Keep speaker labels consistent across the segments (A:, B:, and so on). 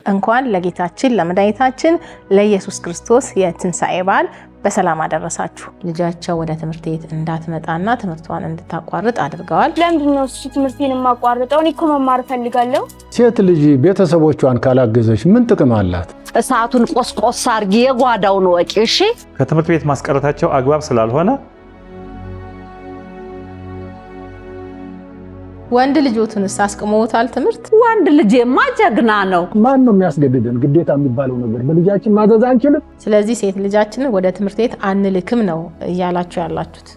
A: እንኳን ለጌታችን ለመድኃኒታችን ለኢየሱስ ክርስቶስ የትንሣኤ በዓል በሰላም አደረሳችሁ። ልጃቸው ወደ ትምህርት ቤት እንዳትመጣና ትምህርቷን እንድታቋርጥ አድርገዋል።
B: ለምንድን ነው እሱ ትምህርቴን የማቋርጠው? እኔ እኮ መማር ፈልጋለሁ።
C: ሴት ልጅ ቤተሰቦቿን ካላገዘች ምን ጥቅም አላት?
D: እሳቱን ቆስቆስ አርጊ የጓዳውን ወቂ። እሺ
E: ከትምህርት ቤት ማስቀረታቸው አግባብ ስላልሆነ
A: ወንድ ልጆቱንስ አስቀመውታል ትምህርት?
D: ወንድ ልጄማ ጀግና ነው።
C: ማን ነው የሚያስገድደን? ግዴታ የሚባለው ነገር በልጃችን ማዘዝ አንችልም።
A: ስለዚህ ሴት ልጃችንን ወደ ትምህርት ቤት አንልክም ነው እያላችሁ ያላችሁት።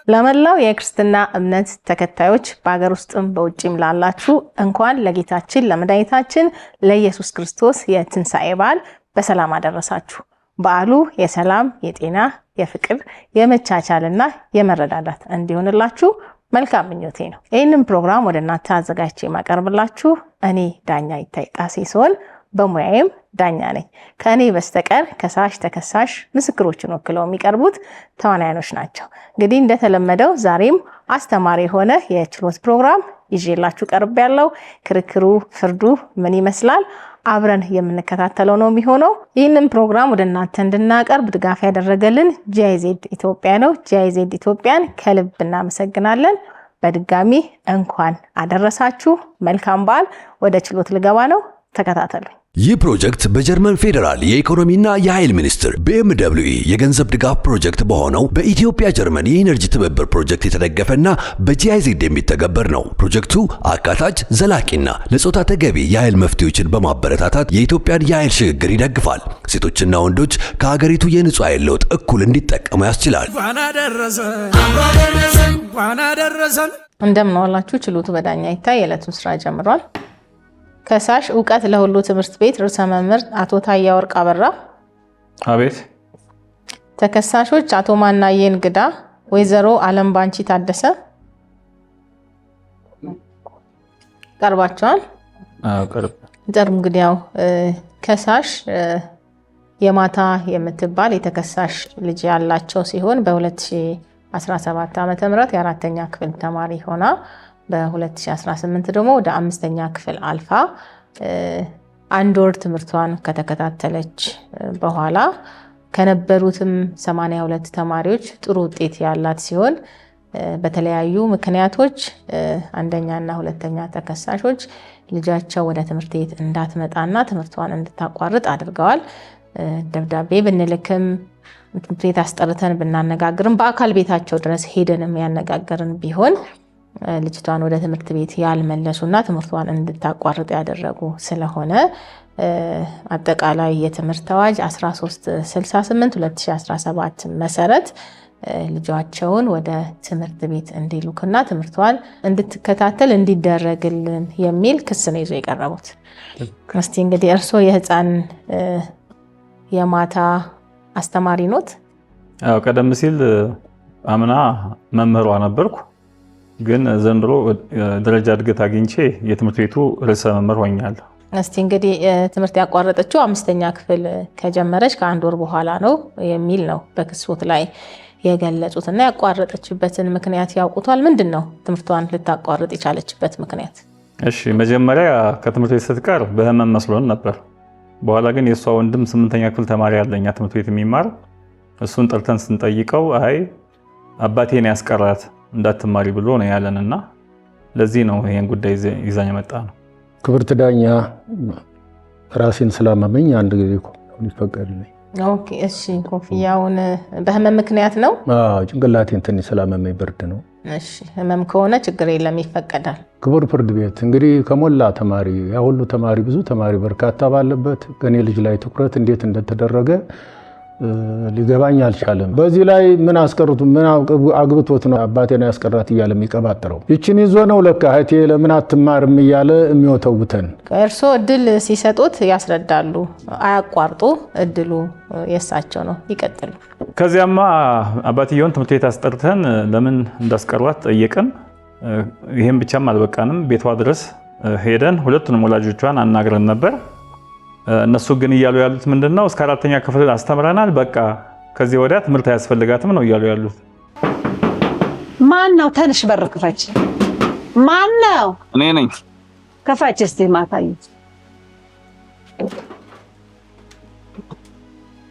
A: ለመላው የክርስትና እምነት ተከታዮች በአገር ውስጥም በውጭም ላላችሁ እንኳን ለጌታችን ለመድኃኒታችን ለኢየሱስ ክርስቶስ የትንሣኤ በዓል በሰላም አደረሳችሁ። በዓሉ የሰላም፣ የጤና፣ የፍቅር፣ የመቻቻልና የመረዳዳት እንዲሆንላችሁ መልካም ምኞቴ ነው። ይህንን ፕሮግራም ወደ እናንተ አዘጋጅቼ የማቀርብላችሁ እኔ ዳኛ ይታይ ጣሴ ሲሆን በሙያዬም ዳኛ ነኝ። ከኔ በስተቀር ከሳሽ፣ ተከሳሽ፣ ምስክሮችን ወክለው የሚቀርቡት ተዋናዮች ናቸው። እንግዲህ እንደተለመደው ዛሬም አስተማሪ የሆነ የችሎት ፕሮግራም ይዤላችሁ ቀርቤያለሁ። ክርክሩ፣ ፍርዱ ምን ይመስላል አብረን የምንከታተለው ነው የሚሆነው። ይህንን ፕሮግራም ወደ እናንተ እንድናቀርብ ድጋፍ ያደረገልን ጂአይዜድ ኢትዮጵያ ነው። ጂአይዜድ ኢትዮጵያን ከልብ እናመሰግናለን። በድጋሚ እንኳን አደረሳችሁ። መልካም በዓል። ወደ ችሎት ልገባ ነው። ተከታተሉ።
F: ይህ ፕሮጀክት በጀርመን ፌዴራል የኢኮኖሚና የኃይል ሚኒስቴር BMW የገንዘብ ድጋፍ ፕሮጀክት በሆነው በኢትዮጵያ ጀርመን የኢነርጂ ትብብር ፕሮጀክት የተደገፈና በጂአይዜድ የሚተገበር ነው። ፕሮጀክቱ አካታች፣ ዘላቂና ለጾታ ተገቢ የኃይል መፍትሄዎችን በማበረታታት የኢትዮጵያን የኃይል ሽግግር ይደግፋል። ሴቶችና ወንዶች ከሀገሪቱ የንጹህ ኃይል ለውጥ እኩል እንዲጠቀሙ ያስችላል።
A: እንደምን ዋላችሁ። ችሎቱ በዳኛ ይታይ የዕለቱን ስራ ጀምሯል። ከሳሽ እውቀት ለሁሉ ትምህርት ቤት ርዕሰ መምህር አቶ ታያ ወርቅ አበራ።
E: አቤት።
A: ተከሳሾች አቶ ማናየ እንግዳ፣ ወይዘሮ አለም ባንቺ ታደሰ ቀርባቸዋል።
E: ቀርብ
A: ጥሩ። እንግዲህ ያው ከሳሽ የማታ የምትባል የተከሳሽ ልጅ ያላቸው ሲሆን በ2017 ዓ.ም የአራተኛ ክፍል ተማሪ ሆና በ2018 ደግሞ ወደ 5ኛ ክፍል አልፋ አንድ ወር ትምህርቷን ከተከታተለች በኋላ ከነበሩትም 82 ተማሪዎች ጥሩ ውጤት ያላት ሲሆን በተለያዩ ምክንያቶች አንደኛና ሁለተኛ ተከሳሾች ልጃቸው ወደ ትምህርት ቤት እንዳትመጣና ትምህርቷን እንድታቋርጥ አድርገዋል። ደብዳቤ ብንልክም ትምህርት ቤት አስጠርተን ብናነጋግርም በአካል ቤታቸው ድረስ ሄደንም ያነጋገርን ቢሆን ልጅቷን ወደ ትምህርት ቤት ያልመለሱና ትምህርቷን እንድታቋርጥ ያደረጉ ስለሆነ አጠቃላይ የትምህርት አዋጅ 1368/2017 መሰረት ልጃቸውን ወደ ትምህርት ቤት እንዲልኩና ትምህርቷን እንድትከታተል እንዲደረግልን የሚል ክስ ነው ይዞ የቀረቡት። እስቲ እንግዲህ እርስዎ የህፃን የማታ አስተማሪ ኖት?
E: አዎ፣ ቀደም ሲል አምና መምህሯ ነበርኩ። ግን ዘንድሮ ደረጃ እድገት አግኝቼ የትምህርት ቤቱ ርዕሰ መምህር ሆኛለሁ።
A: እስቲ እንግዲህ ትምህርት ያቋረጠችው 5ኛ ክፍል ከጀመረች ከአንድ ወር በኋላ ነው የሚል ነው በክሶት ላይ የገለጹትና ያቋረጠችበትን ምክንያት ያውቁታል? ምንድን ነው ትምህርቷን ልታቋርጥ የቻለችበት ምክንያት?
E: እሺ፣ መጀመሪያ ከትምህርት ቤት ስትቀር በህመም መስሎን ነበር። በኋላ ግን የእሷ ወንድም 8ኛ ክፍል ተማሪ ያለኛ ትምህርት ቤት የሚማር እሱን ጠርተን ስንጠይቀው አይ አባቴን ያስቀራት እንዳትማሪ ብሎ ነው ያለንና ለዚህ ነው ይሄን ጉዳይ ይዛኝ መጣ ነው።
C: ክብርት ዳኛ ራሴን ስላመመኝ አንድ ጊዜ ይፈቀድልኝ።
A: ኦኬ፣ እሺ። ኮፍያውን በህመም ምክንያት ነው?
C: አዎ፣ ጭንቅላቴን ትንሽ ስላመመኝ ብርድ ነው።
A: እሺ፣ ህመም ከሆነ ችግር የለም ይፈቀዳል።
C: ክቡር ፍርድ ቤት እንግዲህ ከሞላ ተማሪ ያ ሁሉ ተማሪ ብዙ ተማሪ በርካታ ባለበት ከኔ ልጅ ላይ ትኩረት እንዴት እንደተደረገ ሊገባኝ አልቻለም። በዚህ ላይ ምን አስቀሩት? ምን አግብቶት ነው አባቴን ያስቀራት እያለ የሚቀባጥረው? ይችን ይዞ ነው ለካ እህቴ ለምን አትማርም እያለ የሚወተውተን።
A: እርሶ እድል ሲሰጡት ያስረዳሉ፣ አያቋርጡ። እድሉ የሳቸው ነው፣ ይቀጥሉ።
E: ከዚያማ አባትየውን ትምህርት ቤት አስጠርተን ለምን እንዳስቀሯት ጠየቅን። ይሄን ብቻም አልበቃንም፣ ቤቷ ድረስ ሄደን ሁለቱንም ወላጆቿን አናግረን ነበር። እነሱ ግን እያሉ ያሉት ምንድነው እስከ 4ኛ ክፍል አስተምረናል፣ በቃ ከዚህ ወዲያ ትምህርት አያስፈልጋትም ነው እያሉ ያሉት።
D: ማን ነው? ተንሽ በር ክፈች። ማን ነው?
E: እኔ ነኝ።
D: ክፈች እስቲ ማታዬ።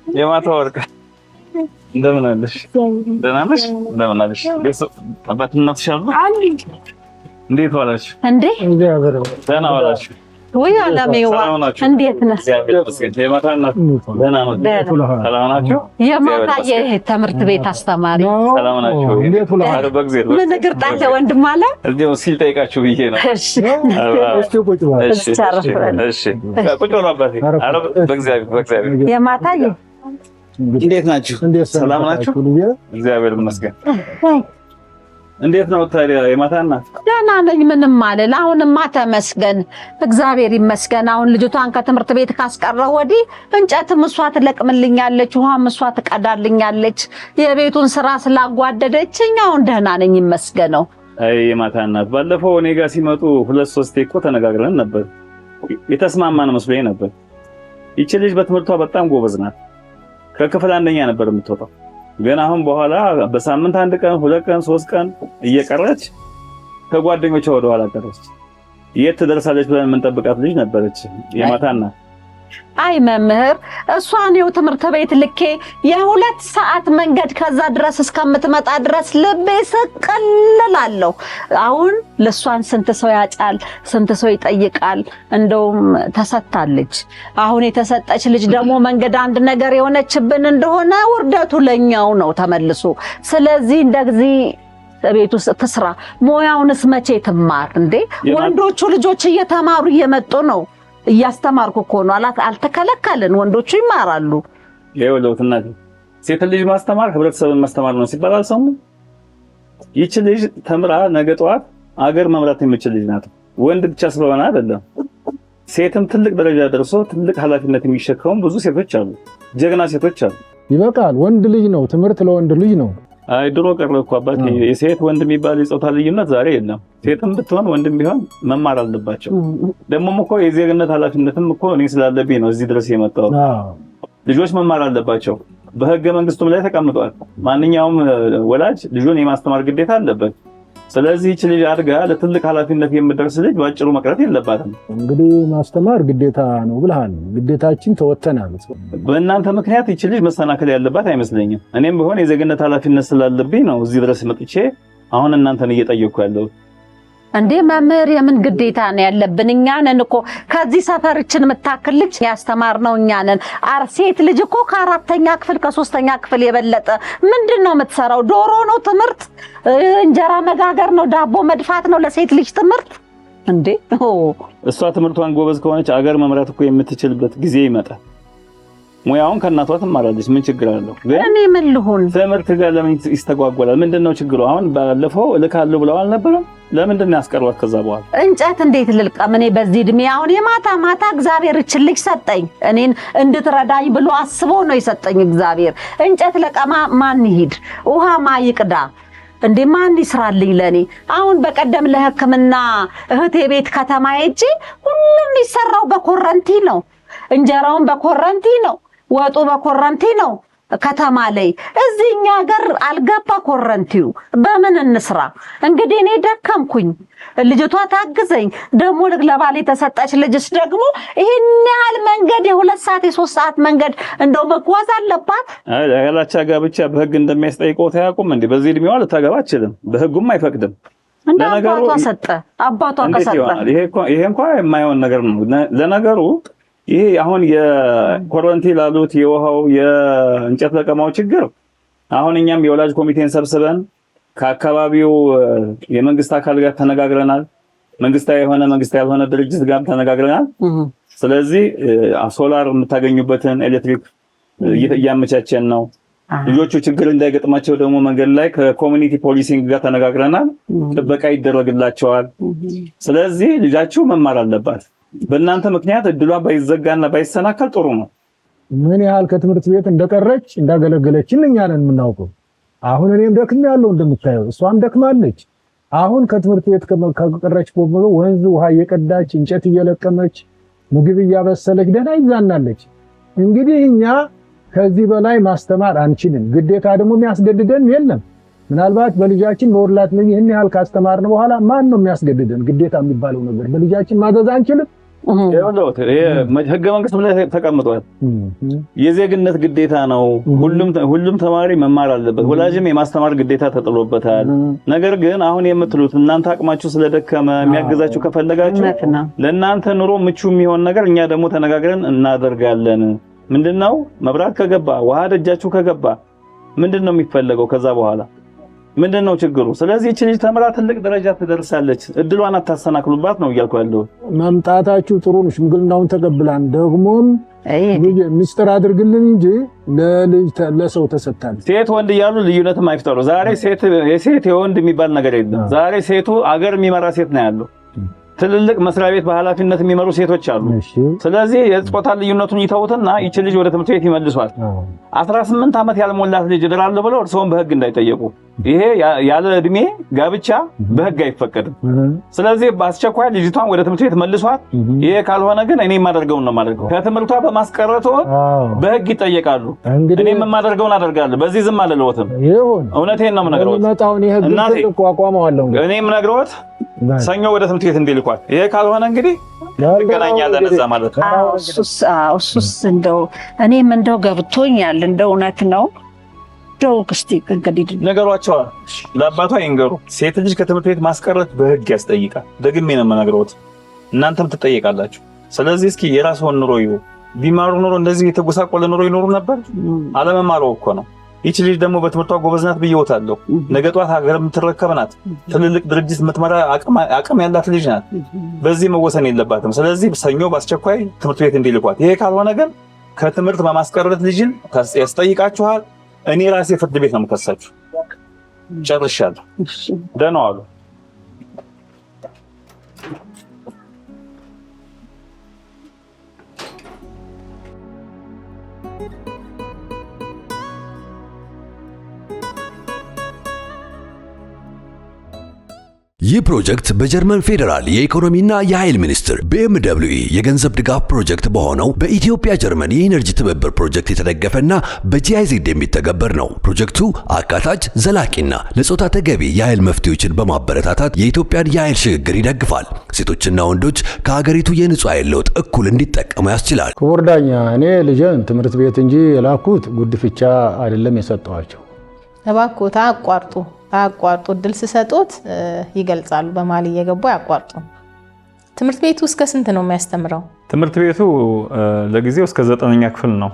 E: የማታ ወርቅ እንደምን አለሽ? ደህና ነሽ? እንደምን አለሽ? አባትና እናትሽ አሉ? እንዴት ዋላችሁ?
D: እንዴ
E: ደህና ዋላችሁ?
D: ወይ አላሜዋ እንዴት ነህ?
E: የማታ እናት ደህና ነው? ሰላም ናችሁ?
D: የማታዬ ትምህርት ቤት አስተማሪ
E: ሰላም ናችሁ? እንዴት ዋላችሁ? በእግዚአብሔር
D: ምን እግር ጣለ ወንድም አለ
E: እዚሁ ሲል ጠይቃችሁ ብዬ ነው።
D: እሺ
E: እሺ ቁጭ በሉ አባቴ። ኧረ በእግዚአብሔር
D: የማታዬ
E: እንዴት ናችሁ? ሰላም ናችሁ? እግዚአብሔር ይመስገን። እንዴት ነው ታዲያ የማታ እናት?
D: ደህና ነኝ፣ ምንም አልል። አሁንማ ተመስገን እግዚአብሔር ይመስገን። አሁን ልጅቷን ከትምህርት ቤት ካስቀረው ወዲህ እንጨትም እሷ ትለቅምልኛለች፣ ውሃም እሷ ትቀዳልኛለች። የቤቱን ስራ ስላጓደደችኝ አሁን ደህና ነኝ ይመስገነው።
E: አይ የማታ እናት ባለፈው እኔ ጋር ሲመጡ 2-3 እኮ ተነጋግረን ነበር። የተስማማን መስሎኝ ነበር። ይቺ ልጅ በትምህርቷ በጣም ጎበዝ ናት። ከክፍል አንደኛ ነበር የምትወጣው። ግን አሁን በኋላ በሳምንት 1 ቀን 2 ቀን 3 ቀን እየቀረች ከጓደኞቿ ወደ ኋላ ቀረች። የት ትደርሳለች ብለን የምንጠብቃት ልጅ ነበረች የማታ እናት።
D: አይ መምህር፣ እሷን ነው ትምህርት ቤት ልኬ የ2 ሰዓት መንገድ ከዛ ድረስ እስከምትመጣ ድረስ ልቤ ሰቀልላለሁ። አሁን ለሷን ስንት ሰው ያጫል፣ ስንት ሰው ይጠይቃል። እንደውም ተሰጣለች። አሁን የተሰጠች ልጅ ደግሞ መንገድ አንድ ነገር የሆነችብን እንደሆነ ውርደቱ ለኛው ነው ተመልሶ። ስለዚህ እንደዚህ ቤት ውስጥ ትስራ። ሞያውንስ መቼ ትማር እንዴ? ወንዶቹ ልጆች እየተማሩ እየመጡ ነው። እያስተማርኩ እኮ ነው። አልተከለከልን፣ ወንዶቹ ይማራሉ።
E: ይኸውልህ እናቴ፣ ሴት ልጅ ማስተማር ህብረተሰብን ማስተማር ነው ሲባል አልሰሙም? ይቺ ልጅ ተምራ ነገ ጠዋት አገር መምራት የምትችል ልጅ ናት። ወንድ ብቻ ስለሆነ አይደለም፣ ሴትም ትልቅ ደረጃ ደርሶ ትልቅ ኃላፊነት የሚሸከሙ ብዙ ሴቶች አሉ፣ ጀግና ሴቶች አሉ።
C: ይበቃል። ወንድ ልጅ ነው ትምህርት፣ ለወንድ ልጅ ነው።
E: አይ ድሮ ቀረ እኮ አባቴ። የሴት ወንድ የሚባል የጾታ ልዩነት ዛሬ የለም። ሴትም ብትሆን ወንድም ቢሆን መማር አለባቸው። ደግሞም እኮ የዜግነት ኃላፊነትም እኮ እኔ ስላለብኝ ነው እዚህ ድረስ የመጣው። ልጆች መማር አለባቸው። በህገ መንግስቱም ላይ ተቀምጧል። ማንኛውም ወላጅ ልጁን የማስተማር ግዴታ አለበት። ስለዚህ እቺ ልጅ አድጋ ለትልቅ ኃላፊነት የምትደርስ ልጅ ባጭሩ መቅረት የለባትም።
C: እንግዲህ ማስተማር ግዴታ ነው ብለሃል። ግዴታችን ተወተናል።
E: በእናንተ ምክንያት እቺ ልጅ መሰናከል ያለባት አይመስለኝም። እኔም ቢሆን የዜግነት ኃላፊነት ስላለብኝ ነው እዚህ ድረስ መጥቼ አሁን እናንተን እየጠየቅኩ ያለው።
D: እንዴ መምህር፣ የምን ግዴታ ነው ያለብን? እኛ ነን እኮ ከዚህ ሰፈርችን የምታክል ልጅ ያስተማርነው እኛ ነን። ሴት ልጅ እኮ ከ4ኛ ክፍል ከ3ኛ ክፍል የበለጠ ምንድነው የምትሰራው? ዶሮ ነው ትምህርት? እንጀራ መጋገር ነው? ዳቦ መድፋት ነው ለሴት ልጅ ትምህርት እንዴ?
E: እሷ ትምህርቷን ጎበዝ ከሆነች አገር መምራት እኮ የምትችልበት ጊዜ ይመጣል። ሙያውን ከእናቷ ትማራለች። ምን ችግር አለው?
D: እኔ ምን ልሁን?
E: ትምህርት ጋር ለምን ይስተጓጎላል? ምንድነው ችግሩ? አሁን ባለፈው እልካለሁ ብለው አልነበረም? ለምንድን ነው ያስቀሯት? ከዛ በኋላ
D: እንጨት እንዴት ልልቀም? እኔ በዚህ እድሜ አሁን የማታ እግዚአብሔር እችን ልጅ ሰጠኝ፣ እኔን እንድትረዳኝ ብሎ አስቦ ነው የሰጠኝ እግዚአብሔር። እንጨት ለቀማ ማን ይሄድ? ውሃ ማይቅዳ እንዴ? ማን ይስራልኝ ለኔ? አሁን በቀደም ለሕክምና እህቴ ቤት ከተማ ሄጄ ሁሉም የሚሰራው በኮረንቲ ነው። እንጀራውን በኮረንቲ ነው፣ ወጡ በኮረንቲ ነው። ከተማ ላይ እዚህኛ ሀገር አልገባ ኮረንቲው። በምን እንስራ እንግዲህ? እኔ ደከምኩኝ፣ ልጅቷ ታግዘኝ። ደግሞ ለባል የተሰጠች ልጅስ ደግሞ ይሄን ያህል መንገድ የ2 ሰዓት የ3 ሰዓት መንገድ እንደው መጓዝ አለባት?
E: ያላቻ ጋብቻ በህግ እንደሚያስጠይቀው ታያቁም እንዴ? በዚህ እድሜዋ ልታገባ አትችልም፣ በህጉም አይፈቅድም።
D: ለነገሩ አባቷ ከሰጠ
E: ይሄ እንኳን የማይሆን ነገር ነው ለነገሩ። ይሄ አሁን የኮረንቲ ላሉት የውሃው የእንጨት ለቀማው ችግር አሁን እኛም የወላጅ ኮሚቴን ሰብስበን ከአካባቢው የመንግስት አካል ጋር ተነጋግረናል። መንግስታዊ የሆነ መንግስታዊ ያልሆነ ድርጅት ጋር ተነጋግረናል። ስለዚህ ሶላር የምታገኙበትን ኤሌክትሪክ እያመቻቸን ነው። ልጆቹ ችግር እንዳይገጥማቸው ደግሞ መንገድ ላይ ከኮሚኒቲ ፖሊሲንግ ጋር ተነጋግረናል። ጥበቃ ይደረግላቸዋል። ስለዚህ ልጃችሁ መማር አለባት። በእናንተ ምክንያት እድሏ ባይዘጋና ባይሰናከል ጥሩ ነው።
C: ምን ያህል ከትምህርት ቤት እንደቀረች እንዳገለገለችን እኛ ነን የምናውቀው። አሁን እኔም ደክሜያለሁ እንደምታየው፣ እሷም ደክማለች። አሁን ከትምህርት ቤት ከቀረች ወንዝ ውሃ እየቀዳች እንጨት እየለቀመች ምግብ እያበሰለች ደህና ይዛናለች። እንግዲህ እኛ ከዚህ በላይ ማስተማር አንችልም። ግዴታ ደግሞ የሚያስገድደን የለም። ምናልባት በልጃችን በወላት ላይ ይሄን ያህል ካስተማርን በኋላ ማን ነው የሚያስገድደን? ግዴታ የሚባለው ነገር በልጃችን ማዘዝ አንችልም።
G: ህገ መንግስት ላይ ተቀምጧል። የዜግነት ግዴታ ነው። ሁሉም ተማሪ መማር አለበት። ወላጅም የማስተማር ግዴታ ተጥሎበታል። ነገር ግን አሁን የምትሉት እናንተ አቅማችሁ ስለደከመ የሚያግዛችሁ ከፈለጋችሁ ለእናንተ ኑሮ ምቹ የሚሆን ነገር እኛ ደግሞ ተነጋግረን እናደርጋለን። ምንድነው መብራት ከገባ ውሃ ደጃችሁ ከገባ ምንድነው የሚፈለገው? ከዛ በኋላ ምንድነው ችግሩ? ስለዚህ እቺ ልጅ ተምራ ትልቅ ደረጃ ትደርሳለች። እድሏን አታሰናክሉባት ነው እያልኩ ያለው።
C: መምጣታችሁ ጥሩ ነው። ሽምግልናውን ተቀብላን ደግሞም ሚስጥር አድርግልን እንጂ ለሰው ተሰጣን።
G: ሴት ወንድ እያሉ ልዩነትም አይፍጠሩ። ዛሬ የሴት የወንድ የሚባል ነገር የለም። ዛሬ ሴቱ አገር የሚመራ ሴት ነው ያለው። ትልልቅ መስሪያ ቤት በኃላፊነት የሚመሩ ሴቶች አሉ። ስለዚህ የጾታ ልዩነቱን ይተውትና ይቺ ልጅ ወደ ትምህርት ቤት ይመልሷል። 18 ዓመት ያልሞላት ልጅ እድራለሁ ብለው እርስዎም በህግ እንዳይጠየቁ። ይሄ ያለ እድሜ ጋብቻ በህግ አይፈቀድም። ስለዚህ በአስቸኳይ ልጅቷን ወደ ትምህርት ቤት መልሷት። ይሄ ካልሆነ ግን እኔ የማደርገውን ነው የማደርገው። ከትምህርቷ በማስቀረቱ በህግ ይጠየቃሉ። እኔ የማደርገውን አደርጋለሁ። በዚህ ዝም አልለወትም። እውነቴን ነው የምነግረውት። እኔ የምነግረውት ሰኞ ወደ ትምህርት ቤት እንዲልኳት። ይሄ ካልሆነ እንግዲህ እንገናኛለን እዛ ማለት ነው።
D: እሱስ እንደው እኔም እንደው ገብቶኛል። እንደው እውነት ነው። እንደው እስኪ እንግዲህ
E: ነገሯቸው ለአባቷ ይንገሩ። ሴት ልጅ ከትምህርት ቤት ማስቀረት በህግ ያስጠይቃል። ደግሜ ነው የምነግረውት። እናንተም ትጠየቃላችሁ። ስለዚህ እስኪ የራስዎን ኑሮ ይዩ። ቢማሩ ኑሮ እንደዚህ የተጎሳቆለ ኑሮ ይኖሩ ነበር? አለመማሩ እኮ ነው። ይቺ ልጅ ደግሞ በትምህርቷ ጎበዝ ናት ብዬውታለሁ። ነገ ጧት ሀገር የምትረከብ ናት። ትልልቅ ድርጅት የምትመራ አቅም ያላት ልጅ ናት። በዚህ መወሰን የለባትም። ስለዚህ ሰኞ በአስቸኳይ ትምህርት ቤት እንዲልኳት። ይሄ ካልሆነ ግን ከትምህርት በማስቀረት ልጅን ያስጠይቃችኋል። እኔ ራሴ ፍርድ ቤት ነው የምከሳችሁ። ጨርሻለሁ። ደህና ዋሉ።
F: ይህ ፕሮጀክት በጀርመን ፌዴራል የኢኮኖሚና የኃይል ሚኒስቴር BMW የገንዘብ ድጋፍ ፕሮጀክት በሆነው በኢትዮጵያ ጀርመን የኢነርጂ ትብብር ፕሮጀክት የተደገፈና በጂአይዝ የሚተገበር ነው። ፕሮጀክቱ አካታች፣ ዘላቂና ለጾታ ተገቢ የኃይል መፍትሄዎችን በማበረታታት የኢትዮጵያን የኃይል ሽግግር ይደግፋል። ሴቶችና ወንዶች ከሀገሪቱ የንጹህ ኃይል ለውጥ እኩል እንዲጠቀሙ ያስችላል።
C: ክቡር ዳኛ፣ እኔ ልጄን ትምህርት ቤት እንጂ የላኩት ጉድፍቻ አይደለም የሰጠዋቸው።
A: እባክዎት አያቋርጡ። እድል ሲሰጡት ይገልጻሉ። በመሀል እየገቡ አያቋርጡ። ትምህርት ቤቱ እስከ ስንት ነው የሚያስተምረው?
E: ትምህርት ቤቱ ለጊዜው እስከ 9ኛ ክፍል ነው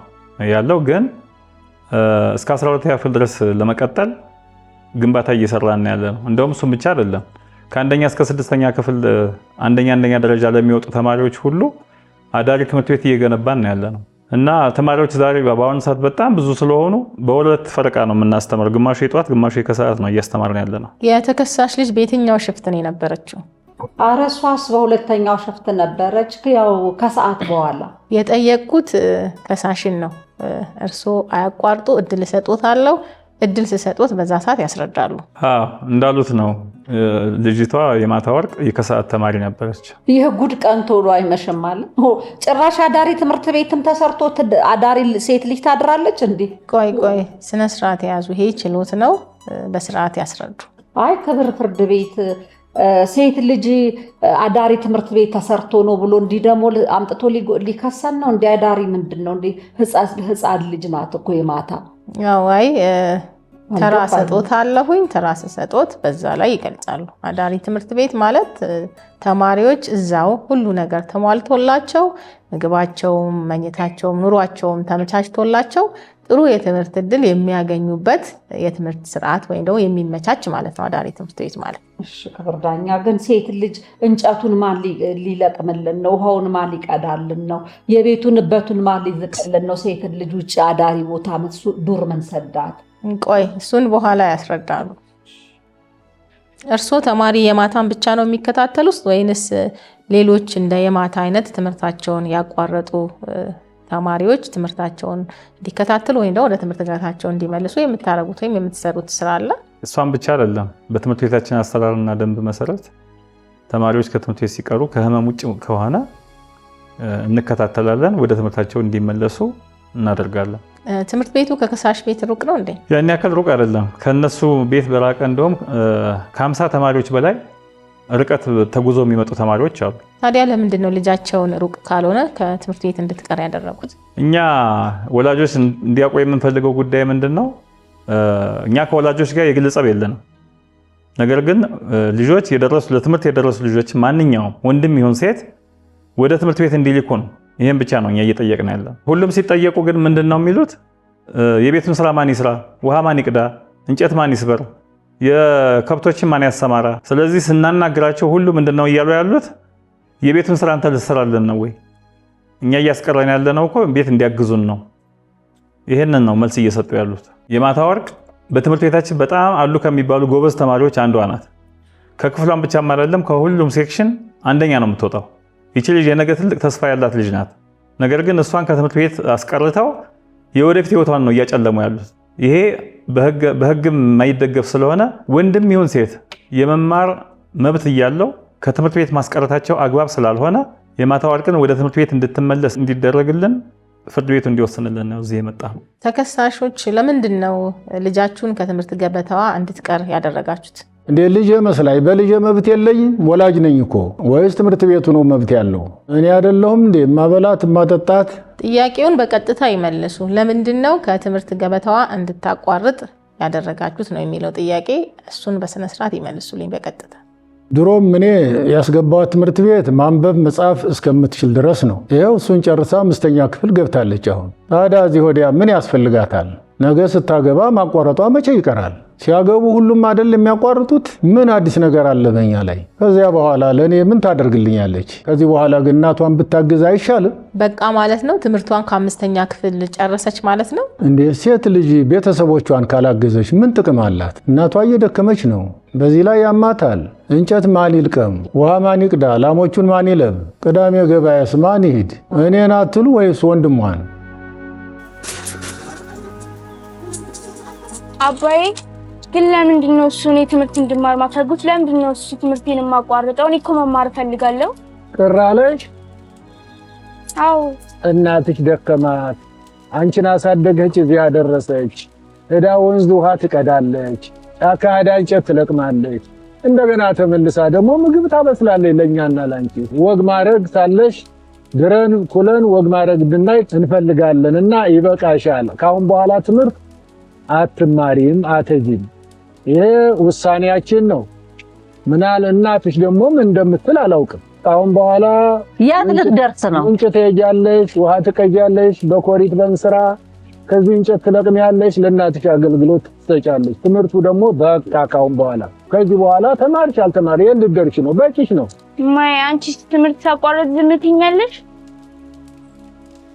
E: ያለው፣ ግን እስከ 12ኛ ክፍል ድረስ ለመቀጠል ግንባታ እየሰራን ያለ ነው። እንደውም እሱም ብቻ አይደለም፣ ከአንደኛ እስከ 6ኛ ክፍል አንደኛ ደረጃ ለሚወጡ ተማሪዎች ሁሉ አዳሪ ትምህርት ቤት እየገነባን ያለ ነው። እና ተማሪዎች ዛሬ በአሁኑ ሰዓት በጣም ብዙ ስለሆኑ በሁለት ፈረቃ ነው የምናስተምረው። ግማሹ የጧት ግማሹ የከሰዓት ነው እያስተማርን ያለ ነው።
A: የተከሳሽ ልጅ በየትኛው ሽፍት ነው የነበረችው?
D: ኧረ እሷስ በሁለተኛው ሽፍት ነበረች፣ ያው ከሰዓት በኋላ። የጠየቅኩት
A: ከሳሽን ነው። እርስዎ አያቋርጡ፣ እድል እሰጦታለሁ። እድል ሲሰጡት በዛ ሰዓት ያስረዳሉ።
E: እንዳሉት ነው። ልጅቷ የማታ ወርቅ የከሰዓት ተማሪ ነበረች።
D: ይህ ጉድ ቀን ቶሎ አይመሽም አለ። ጭራሽ አዳሪ ትምህርት ቤትም ተሰርቶ አዳሪ ሴት ልጅ ታድራለች እንዴ?
A: ቆይ ስነ ስርዓት የያዙ። ይሄ ችሎት ነው፣ በስርዓት ያስረዱ።
D: አይ ክብር ፍርድ ቤት ሴት ልጅ አዳሪ ትምህርት ቤት ተሰርቶ ነው ብሎ እንዲህ ደግሞ አምጥቶ ሊከሰን ነው? እንዲህ አዳሪ ምንድን ነው? እንዲህ ህፃን ልጅ ናት እኮ የማታ።
A: ያው አይ ተራ ሰጦት አለሁኝ። ተራ ሰጦት በዛ ላይ ይገልጻሉ። አዳሪ ትምህርት ቤት ማለት ተማሪዎች እዛው ሁሉ ነገር ተሟልቶላቸው ምግባቸውም፣ መኝታቸውም፣ ኑሯቸውም ተመቻችቶላቸው ጥሩ የትምህርት እድል የሚያገኙበት የትምህርት ስርዓት ወይም ደግሞ የሚመቻች ማለት ነው አዳሪ ትምህርት ቤት ማለት።
D: እሺ ክብር ዳኛ፣ ግን ሴት ልጅ እንጨቱን ማን ሊለቅምልን ነው? ውሃውን ማን ሊቀዳልን ነው? የቤቱን እበቱን ማን ሊዝቅልን ነው? ሴት ልጅ ውጭ አዳሪ ቦታ ዱር ምን ሰዳት?
A: ቆይ እሱን በኋላ ያስረዳሉ። እርስዎ ተማሪ የማታን ብቻ ነው የሚከታተሉት ወይንስ ሌሎች እንደ የማታ አይነት ትምህርታቸውን ያቋረጡ ተማሪዎች ትምህርታቸውን እንዲከታተሉ ወይም ደግሞ ወደ ትምህርት ገበታቸው እንዲመልሱ የምታደርጉት ወይም የምትሰሩት ስራ አለ?
E: እሷን ብቻ አይደለም። በትምህርት ቤታችን አሰራርና ደንብ መሰረት ተማሪዎች ከትምህርት ቤት ሲቀሩ ከህመም ውጭ ከሆነ እንከታተላለን። ወደ ትምህርታቸው እንዲመለሱ እናደርጋለን።
A: ትምህርት ቤቱ ከከሳሽ ቤት ሩቅ ነው እንዴ?
E: ያን ያክል ሩቅ አይደለም። ከነሱ ቤት በራቀ እንደውም ከ50 ተማሪዎች በላይ ርቀት ተጉዞ የሚመጡ ተማሪዎች አሉ።
A: ታዲያ ለምንድን ነው ልጃቸውን ሩቅ ካልሆነ ከትምህርት ቤት እንድትቀር ያደረጉት?
E: እኛ ወላጆች እንዲያውቁ የምንፈልገው ጉዳይ ምንድን ነው? እኛ ከወላጆች ጋር የግል ጸብ የለንም። ነገር ግን ልጆች ለትምህርት የደረሱ ልጆች ማንኛውም ወንድም ይሁን ሴት ወደ ትምህርት ቤት እንዲልኩ ነው። ይሄን ብቻ ነው እኛ እየጠየቅን ያለን። ሁሉም ሲጠየቁ ግን ምንድን ነው የሚሉት? የቤቱን ስራ ማን ይስራ፣ ውሃ ማን ይቅዳ፣ እንጨት ማን ይስበር፣ የከብቶችን ማን ያሰማራ። ስለዚህ ስናናግራቸው ሁሉ ምንድን ነው እያሉ ያሉት? የቤቱን ስራ አንተ ልትሰራልን ነው ወይ? እኛ እያስቀረን ያለነው እኮ ቤት እንዲያግዙን ነው። ይሄንን ነው መልስ እየሰጡ ያሉት። የማታ ወርቅ በትምህርት ቤታችን በጣም አሉ ከሚባሉ ጎበዝ ተማሪዎች አንዷ ናት። ከክፍሏን ብቻም አይደለም ከሁሉም ሴክሽን አንደኛ ነው የምትወጣው። ይቺ ልጅ የነገ ትልቅ ተስፋ ያላት ልጅ ናት። ነገር ግን እሷን ከትምህርት ቤት አስቀርተው የወደፊት ህይወቷን ነው እያጨለሙ ያሉት። ይሄ በህግም የማይደገፍ ስለሆነ ወንድም ይሁን ሴት የመማር መብት እያለው ከትምህርት ቤት ማስቀረታቸው አግባብ ስላልሆነ የማታ ወርቅን ወደ ትምህርት ቤት እንድትመለስ እንዲደረግልን ፍርድ ቤቱ እንዲወስንልን ነው እዚህ የመጣ ነው።
A: ተከሳሾች ለምንድን ነው ልጃችሁን ከትምህርት ገበታዋ እንድትቀር ያደረጋችሁት?
C: እንዴ ልጄ መስላኝ በልጄ መብት የለኝም? ወላጅ ነኝ እኮ። ወይስ ትምህርት ቤቱ ነው መብት ያለው? እኔ አይደለሁም እንዴ ማበላት ማጠጣት?
A: ጥያቄውን በቀጥታ ይመልሱ። ለምንድን ነው ከትምህርት ገበታዋ እንድታቋርጥ ያደረጋችሁት ነው የሚለው ጥያቄ። እሱን በስነ ስርዓት ይመልሱልኝ በቀጥታ።
C: ድሮም እኔ ያስገባዋት ትምህርት ቤት ማንበብ መጻፍ እስከምትችል ድረስ ነው። ይኸው እሱን ጨርሳ 5ኛ ክፍል ገብታለች። አሁን ታዲያ እዚህ ወዲያ ምን ያስፈልጋታል? ነገ ስታገባ ማቋረጧ መቼ ይቀራል? ሲያገቡ ሁሉም አይደል የሚያቋርጡት? ምን አዲስ ነገር አለ በኛ ላይ? ከዚያ በኋላ ለእኔ ምን ታደርግልኛለች? ከዚህ በኋላ ግን እናቷን ብታግዝ አይሻልም?
A: በቃ ማለት ነው ትምህርቷን ከ5ኛ ክፍል ጨረሰች ማለት ነው
C: እንዴ? ሴት ልጅ ቤተሰቦቿን ካላገዘች ምን ጥቅም አላት? እናቷ እየደከመች ነው። በዚህ ላይ ያማታል። እንጨት ማን ይልቀም? ውሃ ማን ይቅዳ? ላሞቹን ማን ይለብ? ቅዳሜ ገበያስ ማን ይሂድ? እኔን አትሉ ወይስ ወንድሟን?
B: አባዬ ግን ለምንድን ነው እሱን የትምህርት እንድማር ማታጉት? ለምንድን ነው እሱ ትምህርቴን የማቋርጠው? እኔ እኮ መማር ፈልጋለሁ።
C: ቅር አለሽ?
B: አዎ
C: እናትሽ ደከማት፣ አንቺን አሳደገች፣ እዚህ ያደረሰች። እዳ ወንዝ ውሃ ትቀዳለች፣ ጫካ ሄዳ እንጨት ትለቅማለች። እንደገና ተመልሳ ደግሞ ምግብ ታበስላለች ለእኛና ላንቺ። ወግ ማድረግ ሳለሽ ድረን ኩለን ወግ ማድረግ እንድናይ እንፈልጋለን እና ይበቃሻል። ካሁን በኋላ ትምህርት አትማሪም አትሄጂም። ይሄ ውሳኔያችን ነው። ምናል እናትሽ ደግሞ ምን እንደምትል አላውቅም። ካሁን በኋላ
D: የት ልትደርስ ነው?
C: እንጨት ትሄጃለሽ፣ ውሃ ትቀጃለሽ፣ በኮሪት በእንስራ ከዚህ እንጨት ትለቅሚያለሽ፣ ለእናትሽ አገልግሎት ትሰጫለሽ። ትምህርቱ ደግሞ በቃ ካሁን በኋላ ከዚህ በኋላ ተማርሽ አልተማሪ የት ልትደርሽ ነው? በቂሽ ነው።
B: ማይ አንቺ ትምህርት ሳቋርጥ ዝም ትይኛለሽ?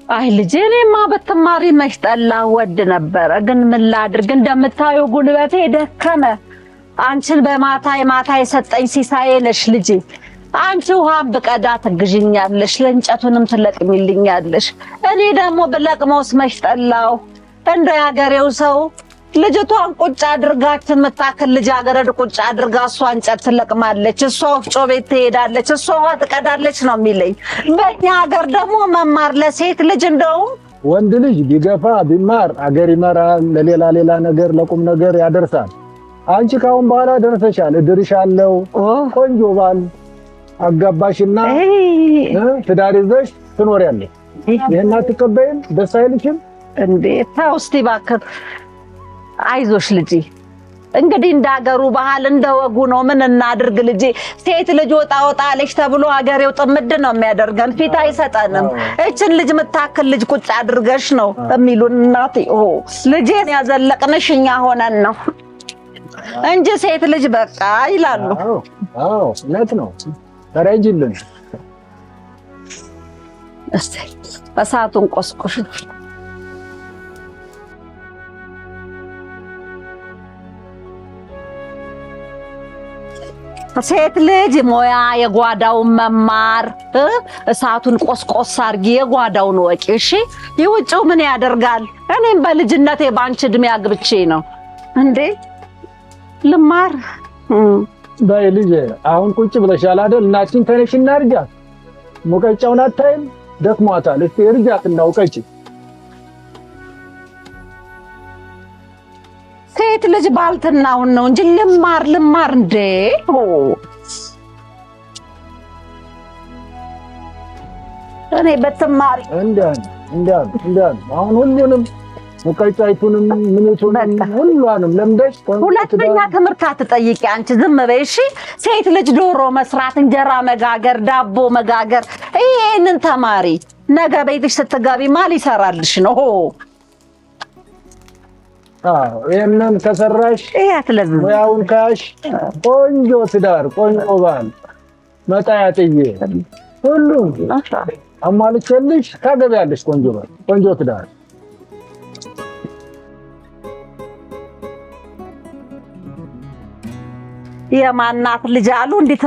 D: አይ ልጄ እኔማ በተማሪ መሽጠላ ወድ ነበረ። ግን ምን ላድርግ? እንደምታዩ ጉልበቴ ደከመ። አንቺን የማታ የሰጠኝ ሲሳዬ ነሽ ልጄ። አንቺ ውሃን ብቀዳ ትግዥኛለሽ፣ ለእንጨቱንም ትለቅሚልኛለሽ። እኔ ደግሞ ብለቅመውስ መሽጠላው እንደ ያገሬው ሰው ልጅቷን ቁጭ አድርጋችን የምታክል ልጃገረድ ቁጭ አድርጋ እሷ እንጨት ትለቅማለች፣ እሷ ወፍጮ ቤት ትሄዳለች፣ እሷ ውሃ ትቀዳለች ነው የሚለኝ። በእኛ ሀገር ደግሞ መማር ለሴት ልጅ እንደውም
C: ወንድ ልጅ ቢገፋ ቢማር አገር ይመራል፣ ለሌላ ነገር ለቁም ነገር ያደርሳል። አንቺ ካሁን በኋላ ደርሰሻል። እድርሻለሁ፣ ቆንጆ ባል አጋባሽና ትዳር ይዘሽ ትኖሪያለሽ። ይሄን አትቀበይም? ደስ አይልሽም
D: እንዴ? ተው እስቲ እባክህ። አይዞሽ ልጄ፣ እንግዲህ እንዳገሩ ባህል እንደወጉ ነው። ምን እናድርግ ልጄ? ሴት ልጅ ወጣ አለች ተብሎ አገሬው ጥምድ ነው የሚያደርገን፣ ፊት አይሰጠንም። እችን ልጅ ምታክል ልጅ ቁጭ አድርገሽ ነው የሚሉን። እናቴ ልጄን ያዘለቅንሽ እኛ ሆነን ነው እንጂ ሴት ልጅ በቃ ይላሉ።
C: አዎ እውነት ነው። ተረጅልን
D: እስቲ በሰዓቱን ቆስቆሽ ሴት ልጅ ሞያ የጓዳውን መማር እሳቱን ቆስቆስ አርጊ፣ የጓዳውን ወቂ። እሺ የውጭው ምን ያደርጋል? እኔም በልጅነቴ ባንቺ እድሜ አግብቼ ነው እንዴ ልማር።
C: በይ ልጄ አሁን ቁጭ ብለሻል አይደል? እናችን ተነሽና አርጃ። ሙቀጫውን አታይም? ደክሟታል። እስቲ እርጃት እናውቀጭ
D: ሴት ልጅ ባልትናውን ነው እንጂ ልማር እንዴ እኔ በተማሪ
C: እንዳን አሁን ሁሉንም ሙቀጫይቱንም ምንቱንም ሁሉንም ለምደሽ
D: ሁለተኛ ትምህርት አትጠይቂ አንቺ ዝም በይ እሺ። ሴት ልጅ ዶሮ መስራት፣ እንጀራ መጋገር፣ ዳቦ መጋገር ይሄንን ተማሪ። ነገ ቤትሽ ስትገቢ ማን ይሰራልሽ ነው?
C: ይሄንን ከሰራሽ ያውን ካሽ ቆንጆ ትዳር፣ ቆንጆ ባል መጣያጥዬ ሁሉ አማልቼልሽ ታገቢያለሽ። ቆንጆ ባል፣ ቆንጆ ትዳር።
D: የማናት ልጅ አሉ እንዲህ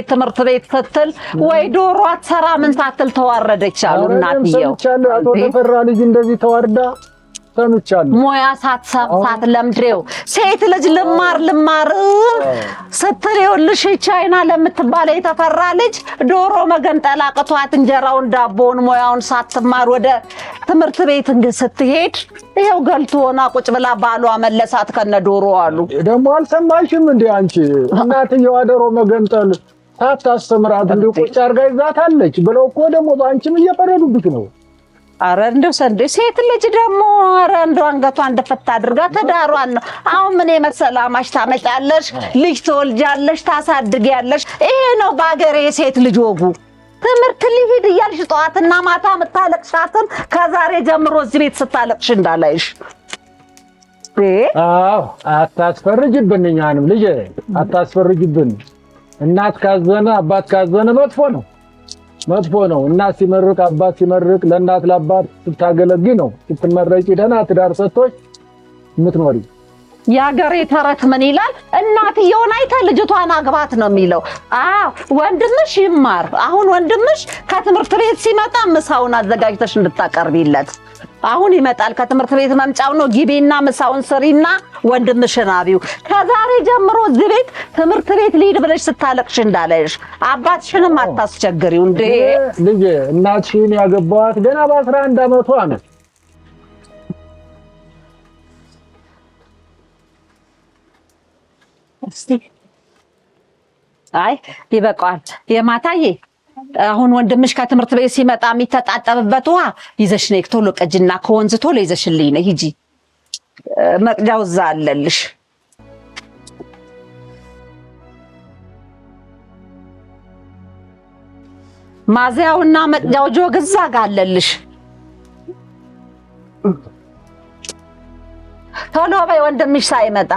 D: ትምህርት ቤት ስትል ወይ ዶሮ አትሰራ ምን ሳትል ተዋረደች አሉ እናትየው።
C: አቶ ተፈራ ልጅ እንደዚህ ተዋርዳ ሰምቻለሁ።
D: ሙያ ሳትለምደው ሴት ልጅ ልማር ስትል ይኸውልሽ ቻይና ለምትባል የተፈራ ልጅ ዶሮ መገንጠል አቅቷት እንጀራውን ዳቦውን ሙያውን ሳትማር ወደ ትምህርት ቤት ስትሄድ ይሄው ገልቶ ሆና ቁጭ ብላ ባሏ መለሳት ከነ ዶሮ አሉ።
C: ደግሞ አልሰማሽም እንዴ አንቺ? እናትየዋ ዶሮ መገንጠል ሳታስተምራት እንዲሁ ቁጭ አድርጋ ይዛታለች ብለው እኮ ደግሞ በአንቺም እየፈረዱብሽ ነው።
D: አረ እንደው ሰንዴ ሴት ልጅ ደግሞ አረ እንደው አንገቷን እንደፈታ አድርጋ ትዳሯን ነው። አሁን ምን የመሰላማሽ ታመጫለሽ፣ ልጅ ትወልጃለሽ፣ ታሳድጊያለሽ። ይሄ ነው በአገሬ የሴት ልጅ ወጉ። ትምህርት ሊሄድ እያልሽ ጠዋትና ማታ የምታለቅሻትን ከዛሬ ጀምሮ እዚህ ቤት ስታለቅሽ እንዳላይሽ።
C: አዎ አታስፈርጅብን፣ እኛንም ልጄ አታስፈርጅብን። እናት ካዘነ አባት ካዘነ መጥፎ ነው። እናት ሲመርቅ አባት ሲመርቅ ለእናት ለአባት ስታገለጊ ነው ስትመረቂ ደህና ትዳር ሰጥቶሽ የምትኖሪ።
D: የአገሬ ተረት ምን ይላል? እናትየውን አይተህ ልጅቷን አግባት ነው የሚለው። ወንድምሽ ይማር። አሁን ወንድምሽ ከትምህርት ቤት ሲመጣ ምሳውን አዘጋጅተሽ እንድታቀርቢለት። አሁን ይመጣል ከትምህርት ቤት መምጫው ነው። ግቢና ምሳውን ስሪና ወንድምሽን አብይው። ከዛሬ ጀምሮ እዚህ ቤት ትምህርት ቤት ልሂድ ብለሽ ስታለቅሽ እንዳለሽ አባትሽንም አታስቸግሪው እንዴ
C: ልጄ። እናትሽን ያገባዋት ገና በ11 ዓመቷ ነው።
D: አይ ይበቃዋል። የማታዬ አሁን ወንድምሽ ከትምህርት ቤት ሲመጣ የሚተጣጠብበት ውሃ ይዘሽ ነይ። ቶሎ ቀጅና ከወንዝ ቶሎ ይዘሽልኝ ነይ። ሂጂ መቅጃው እዛ አለልሽ። ማዚያውና መቅጃው ጆግ እዛ ጋር አለልሽ። ቶሎ በይ ወንድምሽ ሳይመጣ።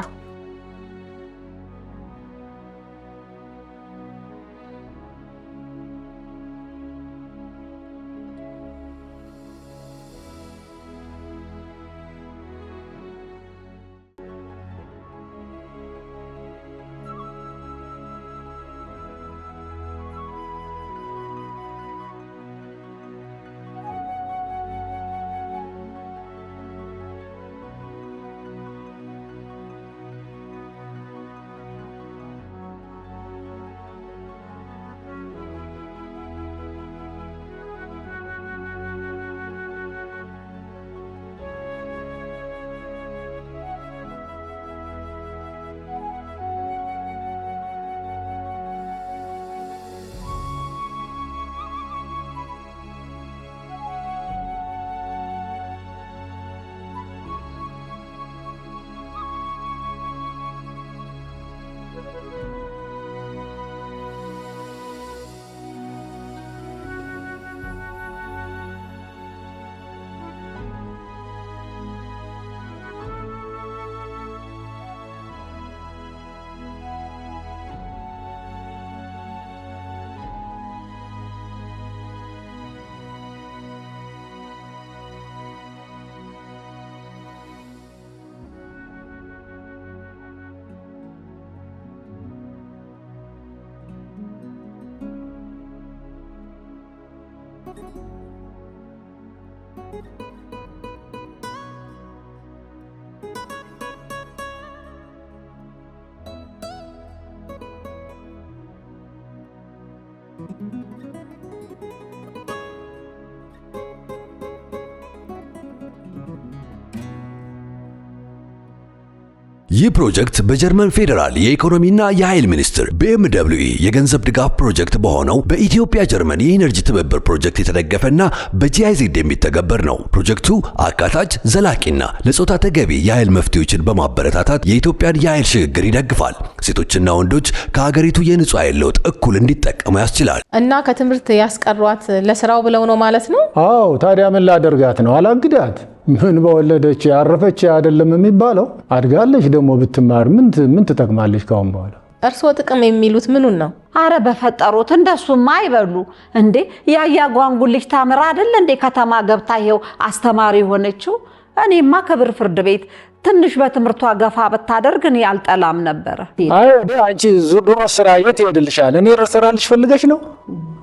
F: ይህ ፕሮጀክት በጀርመን ፌዴራል የኢኮኖሚና የኃይል ሚኒስቴር BMW የገንዘብ ድጋፍ ፕሮጀክት በሆነው በኢትዮጵያ ጀርመን የኢነርጂ ትብብር ፕሮጀክት የተደገፈና በጂአይዝ የሚተገበር ነው። ፕሮጀክቱ አካታች፣ ዘላቂና ለጾታ ተገቢ የኃይል መፍትሄዎችን በማበረታታት የኢትዮጵያን የኃይል ሽግግር ይደግፋል። ሴቶችና ወንዶች ከሀገሪቱ የንጹህ ኃይል ለውጥ እኩል እንዲጠቀሙ ያስችላል።
A: እና ከትምህርት ያስቀሯት ለስራው ብለው ነው ማለት ነው?
C: አዎ፣ ታዲያ ምን ላደርጋት ነው? አላግዳት። ምን በወለደች ያረፈች አይደለም የሚባለው። አድጋለች ደግሞ ብትማር ምን ትጠቅማለች ካሁን በኋላ?
A: እርስዎ ጥቅም የሚሉት ምኑን ነው?
D: አረ በፈጠሩት እንደሱማ አይበሉ እንዴ። ያያጓንጉልሽ ታምራ አይደል እንዴ ከተማ ገብታ ይሄው አስተማሪ ሆነችው። እኔማ ክብር ፍርድ ቤት ትንሽ በትምህርቷ ገፋ ብታደርግ እኔ አልጠላም ነበር።
C: አይ አንቺ ዙዶ ስራ የት ይሄድልሻል? እኔ ረሰራልሽ ፈልገሽ ነው?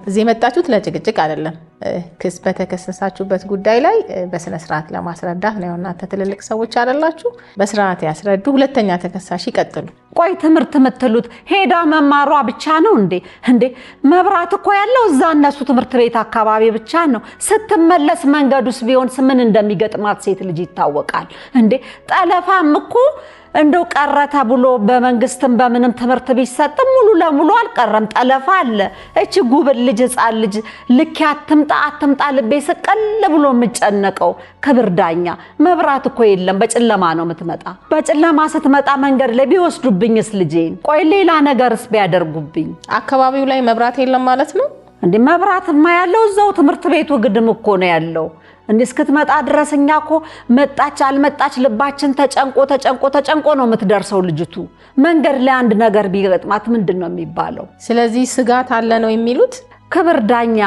A: እዚህ የመጣችሁት ለጭቅጭቅ አይደለም። ክስ በተከሰሳችሁበት ጉዳይ ላይ በስነ ስርዓት ለማስረዳት ነው። እናንተ ትልልቅ ሰዎች አይደላችሁ? በስርዓት ያስረዱ። ሁለተኛ ተከሳሽ ይቀጥሉ።
D: ቆይ ትምህርት የምትሉት ሄዳ መማሯ ብቻ ነው እንዴ? መብራት እኮ ያለው እዛ እነሱ ትምህርት ቤት አካባቢ ብቻ ነው። ስትመለስ መንገዱስ ቢሆን ምን እንደሚገጥማት ሴት ልጅ ይታወቃል እንዴ? ጠለፋም እኮ እንደው ቀረ ተብሎ በመንግስትም በምንም ትምህርት ቢሰጥም ሙሉ ለሙሉ አልቀረም። ጠለፋ አለ። እቺ ጉብል ልጅ ህፃን ልጅ ልክ አትምጣ ልቤ ስቀል ብሎ የምጨነቀው ክብር ዳኛ፣ መብራት እኮ የለም፣ በጨለማ ነው የምትመጣ። በጨለማ ስትመጣ መንገድ ላይ ቢወስዱብኝስ ልጄን? ቆይ ሌላ ነገርስ ቢያደርጉብኝ?
A: አካባቢው ላይ መብራት የለም ማለት ነው
D: እንዴ? መብራትማ ያለው እዛው ትምህርት ቤቱ ግድም እኮ ነው ያለው። እንዴ እስክትመጣ ድረስ እኛ እኮ መጣች አልመጣች ልባችን ተጨንቆ ነው የምትደርሰው ልጅቱ። መንገድ ላይ አንድ ነገር ቢገጥማት ምንድነው የሚባለው?
A: ስለዚህ ስጋት አለ ነው የሚሉት
D: ክብር ዳኛ።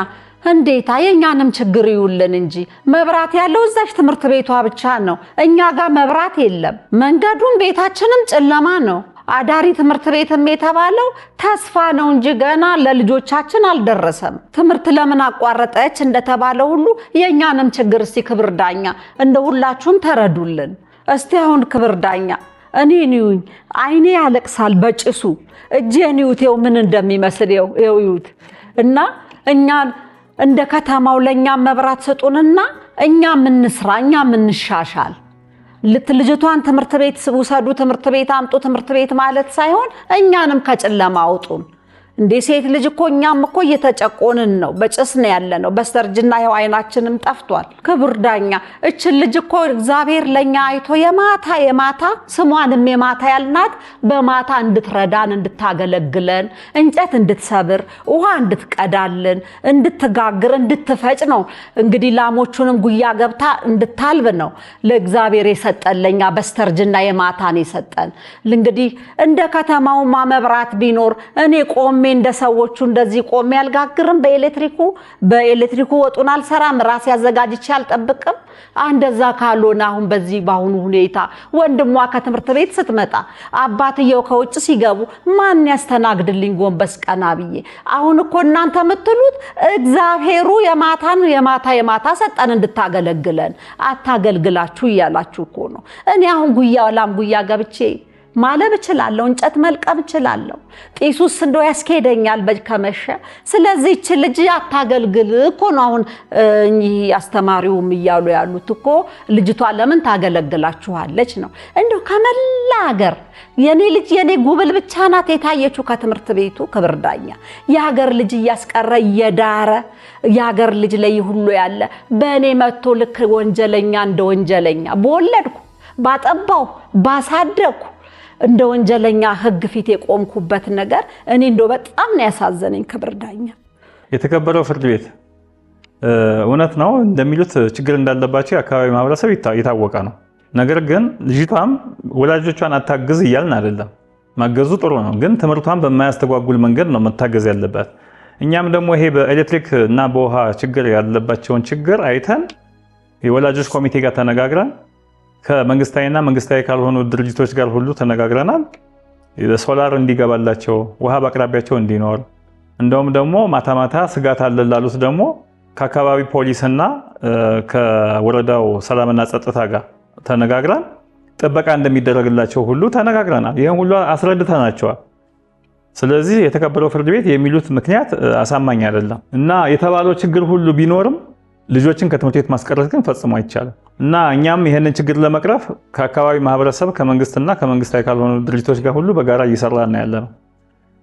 D: እንዴታ የኛንም ችግር ይውልን እንጂ መብራት ያለው እዛች ትምህርት ቤቷ ብቻ ነው። እኛ ጋር መብራት የለም። መንገዱም ቤታችንም ጨለማ ነው። አዳሪ ትምህርት ቤትም የተባለው ተስፋ ነው እንጂ ገና ለልጆቻችን አልደረሰም። ትምህርት ለምን አቋረጠች እንደተባለው ሁሉ የኛንም ችግር እስቲ ክብር ዳኛ እንደ ሁላችሁም ተረዱልን። እስቲ አሁን ክብር ዳኛ እኔን ይዩኝ፣ አይኔ ያለቅሳል በጭሱ፣ እጄን ይዩቴው ምን እንደሚመስል ይዩት። እና እኛ እንደ ከተማው ለኛ መብራት ስጡንና እኛ ምንስራ፣ እኛ ምንሻሻል። ልጅቷን ትምህርት ቤት ውሰዱ፣ ትምህርት ቤት አምጡ፣ ትምህርት ቤት ማለት ሳይሆን እኛንም ከጨለማ አውጡን። እንዴ ሴት ልጅ እኮ እኛም እኮ እየተጨቆንን ነው። በጭስ ነው ያለነው። በስተርጅና ያው አይናችንም ጠፍቷል። ክቡር ዳኛ እችን ልጅ እኮ እግዚአብሔር ለኛ አይቶ የማታ ስሟንም የማታ ያልናት በማታ እንድትረዳን እንድታገለግለን፣ እንጨት እንድትሰብር፣ ውሃ እንድትቀዳልን፣ እንድትጋግር፣ እንድትፈጭ ነው። እንግዲህ ላሞቹንም ጉያ ገብታ እንድታልብ ነው ለእግዚአብሔር የሰጠን። ለኛ በስተርጅና የማታን የሰጠን። እንግዲህ እንደ ከተማው መብራት ቢኖር እኔ ቆሜ እንደ ሰዎቹ እንደዚህ ቆሜ አልጋግርም። በኤሌክትሪኩ ወጡን አልሰራም። ራስ ያዘጋጅቼ አልጠብቅም። እንደዛ ካልሆነ አሁን በአሁኑ ሁኔታ ወንድሟ ከትምህርት ቤት ስትመጣ አባትየው ከውጭ ሲገቡ ማን ያስተናግድልኝ ጎንበስ ቀና ብዬ? አሁን እኮ እናንተ የምትሉት እግዚአብሔሩ የማታ ሰጠን እንድታገለግለን፣ አታገልግላችሁ እያላችሁ እኮ ነው። እኔ አሁን ጉያ ገብቼ ማለብ እችላለሁ፣ እንጨት መልቀም እችላለሁ። ጢሱስ እንደው ያስኬደኛል ከመሸ። ስለዚህ እቺ ልጅ አታገልግል እኮ ነው አሁን እኚህ አስተማሪውም እያሉ ያሉት እኮ። ልጅቷ ለምን ታገለግላችኋለች ነው። እንደው ከመላ ሀገር የኔ ጉብል ብቻ ናት የታየችው ከትምህርት ቤቱ። ክብር ዳኛ የሀገር ልጅ እያስቀረ እየዳረ የሀገር ልጅ ላይ ሁሉ ያለ በእኔ መጥቶ ልክ ወንጀለኛ እንደ ወንጀለኛ በወለድኩ ባጠባው ባሳደኩ እንደ ወንጀለኛ ህግ ፊት የቆምኩበት ነገር እኔ እንደው በጣም ነው ያሳዘነኝ። ክብር ዳኛ
E: የተከበረው ፍርድ ቤት እውነት ነው እንደሚሉት ችግር እንዳለባቸው የአካባቢ ማህበረሰብ የታወቀ ነው። ነገር ግን ልጅቷም ወላጆቿን አታግዝ እያልን አይደለም። ማገዙ ጥሩ ነው፣ ግን ትምህርቷን በማያስተጓጉል መንገድ ነው መታገዝ ያለባት። እኛም ደግሞ ይሄ በኤሌክትሪክ እና በውሃ ችግር ያለባቸውን ችግር አይተን የወላጆች ኮሚቴ ጋር ተነጋግረን ከመንግስታዊና መንግስታዊ ካልሆኑ ድርጅቶች ጋር ሁሉ ተነጋግረናል። ሶላር እንዲገባላቸው፣ ውሃ በአቅራቢያቸው እንዲኖር፣ እንደውም ደግሞ ማታ ስጋት አለ ላሉት ደግሞ ከአካባቢ ፖሊስና ከወረዳው ሰላምና ጸጥታ ጋር ተነጋግረን ጥበቃ እንደሚደረግላቸው ሁሉ ተነጋግረናል። ይሄን ሁሉ አስረድተናቸዋል። ስለዚህ የተከበረው ፍርድ ቤት የሚሉት ምክንያት አሳማኝ አይደለም እና የተባለው ችግር ሁሉ ቢኖርም ልጆችን ከትምህርት ቤት ማስቀረት ግን ፈጽሞ አይቻልም እና እኛም ይሄንን ችግር ለመቅረፍ ከአካባቢ ማህበረሰብ ከመንግስትና ከመንግስታዊ ካልሆኑ ድርጅቶች ጋር ሁሉ በጋራ እየሰራን ያለነው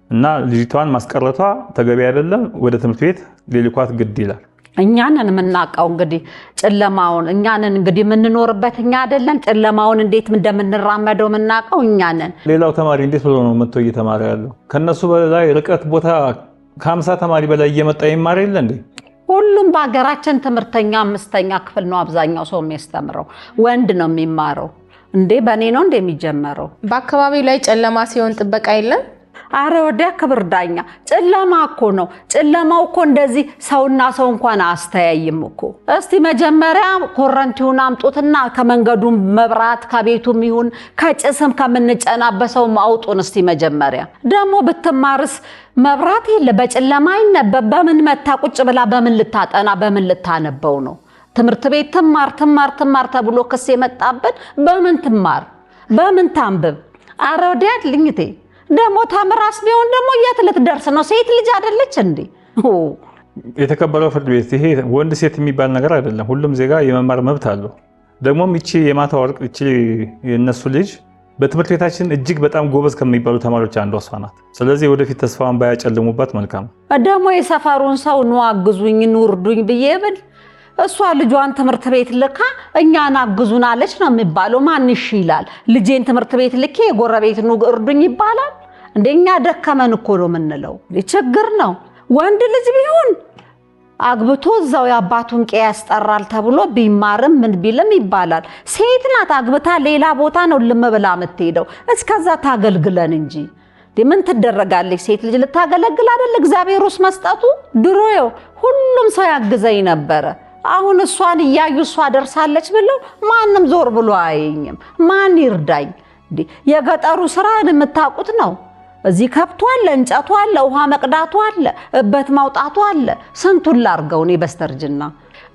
E: እና ልጅቷን ማስቀረቷ ተገቢ አይደለም። ወደ ትምህርት ቤት ሊልኳት ግድ ይላል።
D: እኛንን የምናውቀው እንግዲህ ጨለማውን እኛንን እንግዲህ የምንኖርበት እኛ አይደለን። ጨለማውን እንዴት እንደምንራመደው የምናውቀው እኛንን።
E: ሌላው ተማሪ እንዴት ብሎ ነው መጥቶ እየተማረ ያለው? ከነሱ በላይ ርቀት ቦታ ከ50 ተማሪ በላይ እየመጣ ይማር የለ እንዴ?
D: ሁሉም በሀገራችን ትምህርተኛ 5ኛ ክፍል ነው አብዛኛው ሰው የሚያስተምረው። ወንድ ነው የሚማረው እንዴ? በእኔ ነው እንደሚጀመረው።
A: በአካባቢው ላይ ጨለማ ሲሆን ጥበቃ የለም?
D: አረ ወዲያ ክብር ዳኛ ጨለማ እኮ ነው። ጨለማው እኮ እንደዚህ ሰውና ሰው እንኳን አስተያይም እኮ። እስቲ መጀመሪያ ኮረንቲውን አምጡትና ከመንገዱ መብራት ከቤቱም ይሁን ከጭስም ከምንጨናበሰው አውጡን እስቲ መጀመሪያ። ደግሞ ብትማርስ መብራት የለ በጨለማ ይነበብ። በምን መታ ቁጭ ብላ በምን ልታጠና በምን ልታነበው ነው? ትምህርት ቤት ትማር ተብሎ ክስ የመጣበት በምን ትማር በምን ታንብብ? አረ ወዲያ ልኝቴ ደግሞ ተምራስ ቢሆን ደግሞ የት ልትደርስ ነው? ሴት ልጅ አይደለች እንዴ?
E: የተከበረው ፍርድ ቤት ይሄ ወንድ ሴት የሚባል ነገር አይደለም። ሁሉም ዜጋ የመማር መብት አለው። ደግሞም ይቺ የማታ ወርቅ ይቺ የነሱ ልጅ በትምህርት ቤታችን እጅግ በጣም ጎበዝ ከሚባሉ ተማሪዎች አንዷ እሷ ናት። ስለዚህ ወደፊት ተስፋዋን ባያጨልሙባት መልካም።
D: ደግሞ የሰፈሩን ሰው ኑ አግዙኝ ኑ እርዱኝ ብዬ ብል እሷ ልጇን ትምህርት ቤት ልካ እኛን አግዙን አለች ነው የሚባለው። ማን እሺ ይላል? ልጄን ትምህርት ቤት ልኬ የጎረቤት ኑ እርዱኝ ይባላል? እንደኛ ደከመን እኮ ነው የምንለው። ችግር ነው። ወንድ ልጅ ቢሆን አግብቶ እዛው የአባቱን ቄ ያስጠራል ተብሎ ቢማርም ምን ቢልም ይባላል። ሴት ናት አግብታ ሌላ ቦታ ነው ልምብላ የምትሄደው። እስከዛ ታገልግለን እንጂ ምን ትደረጋለች? ሴት ልጅ ልታገለግል አይደል እግዚአብሔር ውስጥ መስጠቱ። ድሮው ሁሉም ሰው ያግዘኝ ነበረ። አሁን እሷን እያዩ እሷ ደርሳለች ብለው ማንም ዞር ብሎ አያየኝም። ማን ይርዳኝ? የገጠሩ ስራ የምታውቁት ነው። እዚህ ከብቱ አለ፣ እንጨቱ አለ፣ ውሃ መቅዳቱ አለ፣ እበት ማውጣቱ አለ። ስንቱን ላርገው እኔ በስተርጅና።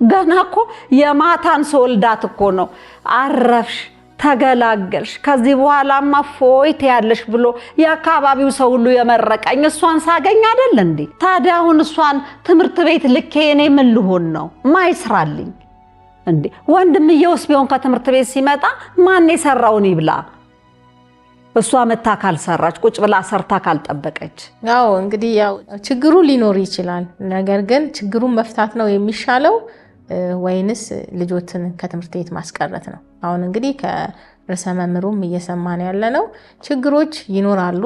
D: ገና እኮ የማታን ስወልዳት እኮ ነው አረፍሽ ተገላገልሽ ከዚህ በኋላማ ፎይት ያለሽ ብሎ የአካባቢው ሰው ሁሉ የመረቀኝ እሷን ሳገኝ አይደል እንዴ? ታዲያ አሁን እሷን ትምህርት ቤት ልኬ እኔ ምን ልሆን ነው? ማይስራልኝ እንዴ? ወንድምየውስ ቢሆን ከትምህርት ቤት ሲመጣ ማን የሰራውን ይብላ? እሷ መታ ካልሰራች ቁጭ ብላ ሰርታ ካልጠበቀች።
A: ያው እንግዲህ ያው ችግሩ ሊኖር ይችላል። ነገር ግን ችግሩን መፍታት ነው የሚሻለው ወይንስ ልጆችን ከትምህርት ቤት ማስቀረት ነው? አሁን እንግዲህ ከርዕሰ መምህሩም እየሰማን ያለነው ችግሮች ይኖራሉ።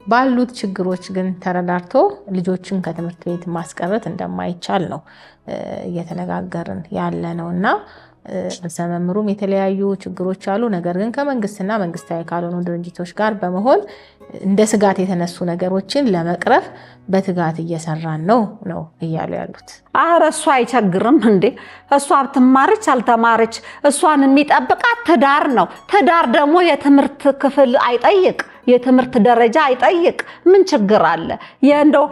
A: ባሉት ችግሮች ግን ተረዳርቶ ልጆችን ከትምህርት ቤት ማስቀረት እንደማይቻል ነው እየተነጋገርን ያለነውና ርዕሰ መምህሩም የተለያዩ ችግሮች አሉ። ነገር ግን ከመንግስትና መንግስታዊ ካልሆኑ ድርጅቶች ጋር በመሆን እንደ ስጋት የተነሱ ነገሮችን ለመቅረፍ በትጋት እየሰራን ነው እያሉ ያሉት።
D: አረ እሷ አይቸግርም እንዴ? እሷ ብትማርች አልተማርች እሷን የሚጠብቃት ትዳር ነው። ትዳር ደግሞ የትምህርት ክፍል አይጠይቅ፣ የትምህርት ደረጃ አይጠይቅ። ምን ችግር አለ? እንደው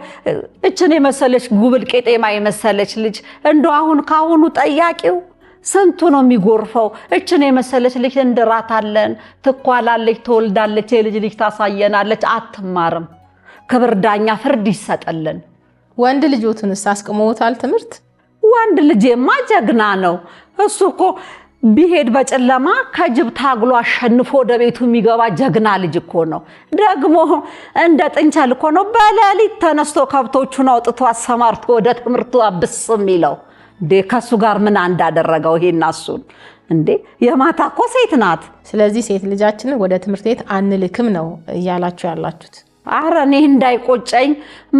D: እችን የመሰለች ጉብል ቄጤማ የመሰለች ልጅ እንደው አሁን ካሁኑ ጠያቂው ስንቱ ነው የሚጎርፈው? እችን የመሰለች ልጅ እንድራታለን፣ ትኳላለች፣ ትወልዳለች፣ የልጅ ልጅ ታሳየናለች። አትማርም። ክብር ዳኛ ፍርድ ይሰጠልን።
A: ወንድ ልጆቱንስ አስቆመውታል ትምህርት?
D: ወንድ ልጄማ ጀግና ነው። እሱ እኮ ቢሄድ በጨለማ ከጅብ ታግሎ አሸንፎ ወደ ቤቱ የሚገባ ጀግና ልጅ እኮ ነው። ደግሞ እንደ ጥንቸል እኮ ነው በሌሊት ተነስቶ ከብቶቹን አውጥቶ አሰማርቶ ወደ ትምህርቱ አብስ የሚለው። እንዴ ከሱ ጋር ምን እንዳደረገው ይሄና እሱን? እንዴ የማታ እኮ ሴት ናት።
A: ስለዚህ ሴት ልጃችንን ወደ ትምህርት ቤት አንልክም ነው እያላችሁ ያላችሁት?
D: አረ እኔ እንዳይቆጨኝ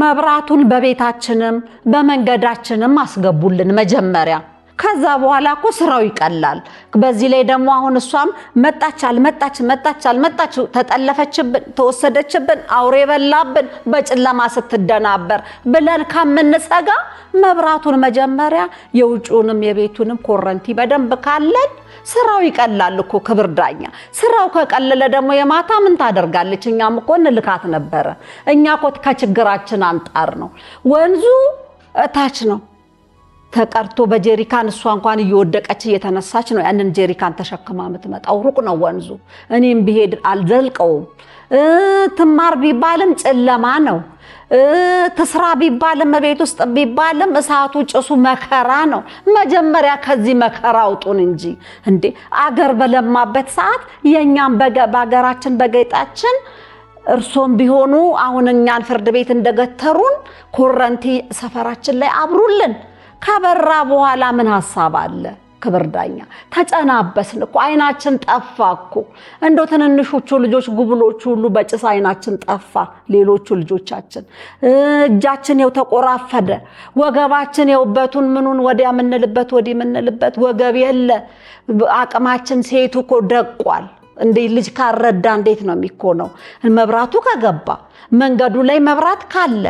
D: መብራቱን በቤታችንም በመንገዳችንም አስገቡልን መጀመሪያ። ከዛ በኋላ እኮ ስራው ይቀላል። በዚህ ላይ ደግሞ አሁን እሷም መጣች አልመጣች ተጠለፈችብን፣ ተወሰደችብን፣ አውሬ በላብን በጨለማ ስትደናበር ብለን ከምንሰጋ መብራቱን መጀመሪያ የውጭውንም የቤቱንም ኮረንቲ በደንብ ካለን ስራው ይቀላል እኮ። ክብር ዳኛ ስራው ከቀለለ ደግሞ የማታ ምን ታደርጋለች? እኛም እኮ እንልካት ነበረ። እኛ እኮ ከችግራችን አንጣር ነው። ወንዙ እታች ነው ተቀርቶ በጀሪካን እሷ እንኳን እየወደቀች እየተነሳች ነው ያንን ጀሪካን ተሸክማ የምትመጣው። ሩቅ ነው ወንዙ። እኔም ብሄድ አልዘልቀውም። ትማር ቢባልም ጨለማ ነው። ትስራ ቢባልም ቤት ውስጥ ቢባልም እሳቱ ጭሱ መከራ ነው። መጀመሪያ ከዚህ መከራ አውጡን እንጂ እንዴ አገር በለማበት ሰዓት የኛም በአገራችን በጌጣችን እርሶም ቢሆኑ አሁን እኛን ፍርድ ቤት እንደገተሩን ኮረንቲ ሰፈራችን ላይ አብሩልን። ከበራ በኋላ ምን ሐሳብ አለ? ክብር ዳኛ ተጨናበስን እኮ አይናችን ጠፋ እኮ። እንደው ትንንሾቹ ልጆች ጉብሎቹ ሁሉ በጭስ አይናችን ጠፋ። ሌሎቹ ልጆቻችን እጃችን የው ተቆራፈደ፣ ወገባችን የውበቱን ምኑን ወዲያ ምንልበት ወዲ ምንልበት ወገብ የለ። አቅማችን ሴቱ እኮ ደቋል። እንዴ ልጅ ካረዳ እንዴት ነው የሚኮነው? መብራቱ ከገባ መንገዱ ላይ መብራት ካለ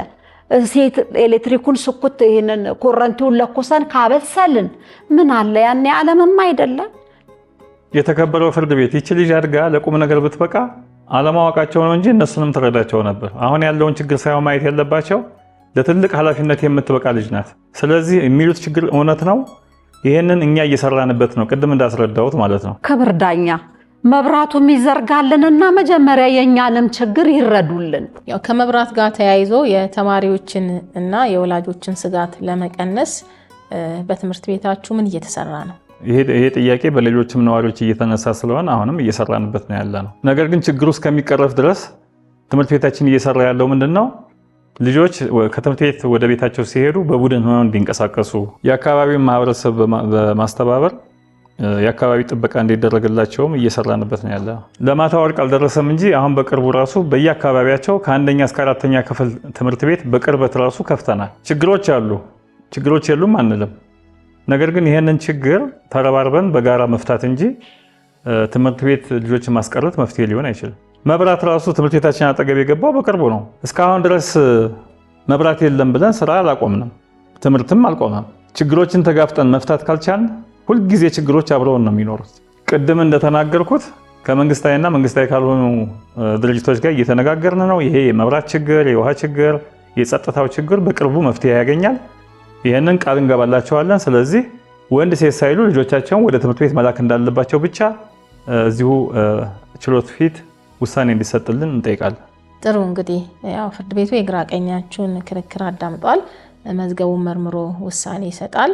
D: ሴት ኤሌክትሪኩን ስኩት ይሄንን ኮረንቲውን ለኩሰን ካበሰልን ምን አለ? ያኔ ዓለምም አይደለም።
E: የተከበረው ፍርድ ቤት ይቺ ልጅ አድጋ ለቁም ነገር ብትበቃ አለማወቃቸው ነው እንጂ እነሱንም ተረዳቸው ነበር። አሁን ያለውን ችግር ሳይሆን ማየት ያለባቸው ለትልቅ ኃላፊነት የምትበቃ ልጅ ናት። ስለዚህ የሚሉት ችግር እውነት ነው። ይሄንን እኛ እየሰራንበት ነው፣ ቅድም እንዳስረዳሁት ማለት ነው።
D: ክብር ዳኛ መብራቱ የሚዘርጋልንና መጀመሪያ የኛንም ችግር ይረዱልን።
A: ያው ከመብራት ጋር ተያይዞ የተማሪዎችን እና የወላጆችን ስጋት ለመቀነስ በትምህርት ቤታችሁ ምን እየተሰራ ነው?
E: ይሄ ጥያቄ በሌሎችም ነዋሪዎች እየተነሳ ስለሆነ አሁንም እየሰራንበት ነው ያለ ነው። ነገር ግን ችግሩ እስከሚቀረፍ ድረስ ትምህርት ቤታችን እየሰራ ያለው ምንድነው? ልጆች ከትምህርት ቤት ወደ ቤታቸው ሲሄዱ በቡድን ሆነው እንዲንቀሳቀሱ የአካባቢውን ማህበረሰብ በማስተባበር የአካባቢ ጥበቃ እንዲደረግላቸውም እየሰራንበት ነው ያለው። ለማታ ወርቅ አልደረሰም እንጂ አሁን በቅርቡ ራሱ በየአካባቢያቸው ከአንደኛ እስከ 4ኛ ክፍል ትምህርት ቤት በቅርበት ራሱ ከፍተናል። ችግሮች አሉ፣ ችግሮች የሉም አንልም። ነገር ግን ይሄንን ችግር ተረባርበን በጋራ መፍታት እንጂ ትምህርት ቤት ልጆችን ማስቀረት መፍትሄ ሊሆን አይችልም። መብራት ራሱ ትምህርት ቤታችን አጠገብ የገባው በቅርቡ ነው። እስካሁን ድረስ መብራት የለም ብለን ስራ አላቆምንም፣ ትምህርትም አልቆመም። ችግሮችን ተጋፍጠን መፍታት ካልቻልን ሁልጊዜ ችግሮች አብረውን ነው የሚኖሩት። ቅድም እንደተናገርኩት ከመንግስታዊና መንግስታዊ ካልሆኑ ድርጅቶች ጋር እየተነጋገርን ነው። ይሄ የመብራት ችግር፣ የውሃ ችግር፣ የጸጥታው ችግር በቅርቡ መፍትሄ ያገኛል። ይህንን ቃል እንገባላቸዋለን። ስለዚህ ወንድ ሴት ሳይሉ ልጆቻቸውን ወደ ትምህርት ቤት መላክ እንዳለባቸው ብቻ እዚሁ ችሎት ፊት ውሳኔ እንዲሰጥልን እንጠይቃለን።
A: ጥሩ እንግዲህ ያው ፍርድ ቤቱ የግራ ቀኛችሁን ክርክር አዳምጧል። መዝገቡን መርምሮ ውሳኔ ይሰጣል።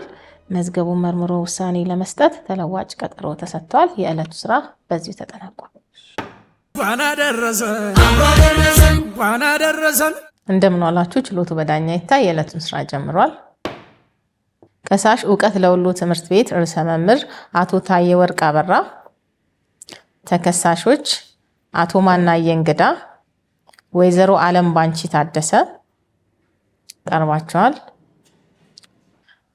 A: መዝገቡን መርምሮ ውሳኔ ለመስጠት ተለዋጭ ቀጠሮ ተሰጥቷል። የዕለቱ ስራ በዚሁ ተጠናቋል። እንደምን ዋላችሁ። ችሎቱ በዳኛ ይታይ የዕለቱን ስራ ጀምሯል። ከሳሽ እውቀት ለሁሉ ትምህርት ቤት ርዕሰ መምህር አቶ ታዬ ወርቅ አበራ፣ ተከሳሾች አቶ ማናየ እንግዳ፣ ወይዘሮ አለም ባንቺ ታደሰ ቀርባቸዋል።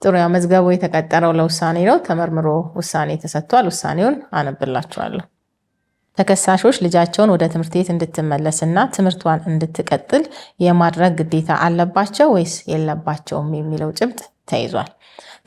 A: ጥሩ ያው መዝገቡ የተቀጠረው ለውሳኔ ነው። ተመርምሮ ውሳኔ ተሰጥቷል። ውሳኔውን አነብላችኋለሁ። ተከሳሾች ልጃቸውን ወደ ትምህርት ቤት እንድትመለስና ትምህርቷን እንድትቀጥል የማድረግ ግዴታ አለባቸው ወይስ የለባቸውም የሚለው ጭብጥ ተይዟል።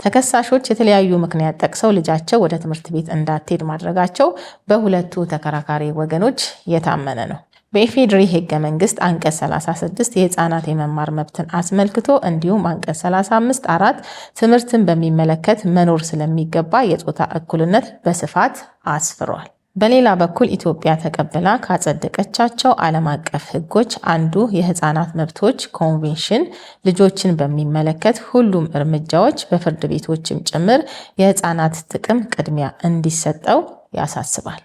A: ተከሳሾች የተለያዩ ምክንያት ጠቅሰው ልጃቸው ወደ ትምህርት ቤት እንዳትሄድ ማድረጋቸው በሁለቱ ተከራካሪ ወገኖች የታመነ ነው። በኢፌዴሪ ሕገ መንግስት አንቀጽ 36 የህፃናት የመማር መብትን አስመልክቶ እንዲሁም አንቀጽ 35(4) ትምህርትን በሚመለከት መኖር ስለሚገባ የጾታ እኩልነት በስፋት አስፍሯል። በሌላ በኩል ኢትዮጵያ ተቀብላ ካጸደቀቻቸው ዓለም አቀፍ ህጎች አንዱ የህፃናት መብቶች ኮንቬንሽን ልጆችን በሚመለከት ሁሉም እርምጃዎች በፍርድ ቤቶችም ጭምር የህፃናት ጥቅም ቅድሚያ እንዲሰጠው ያሳስባል።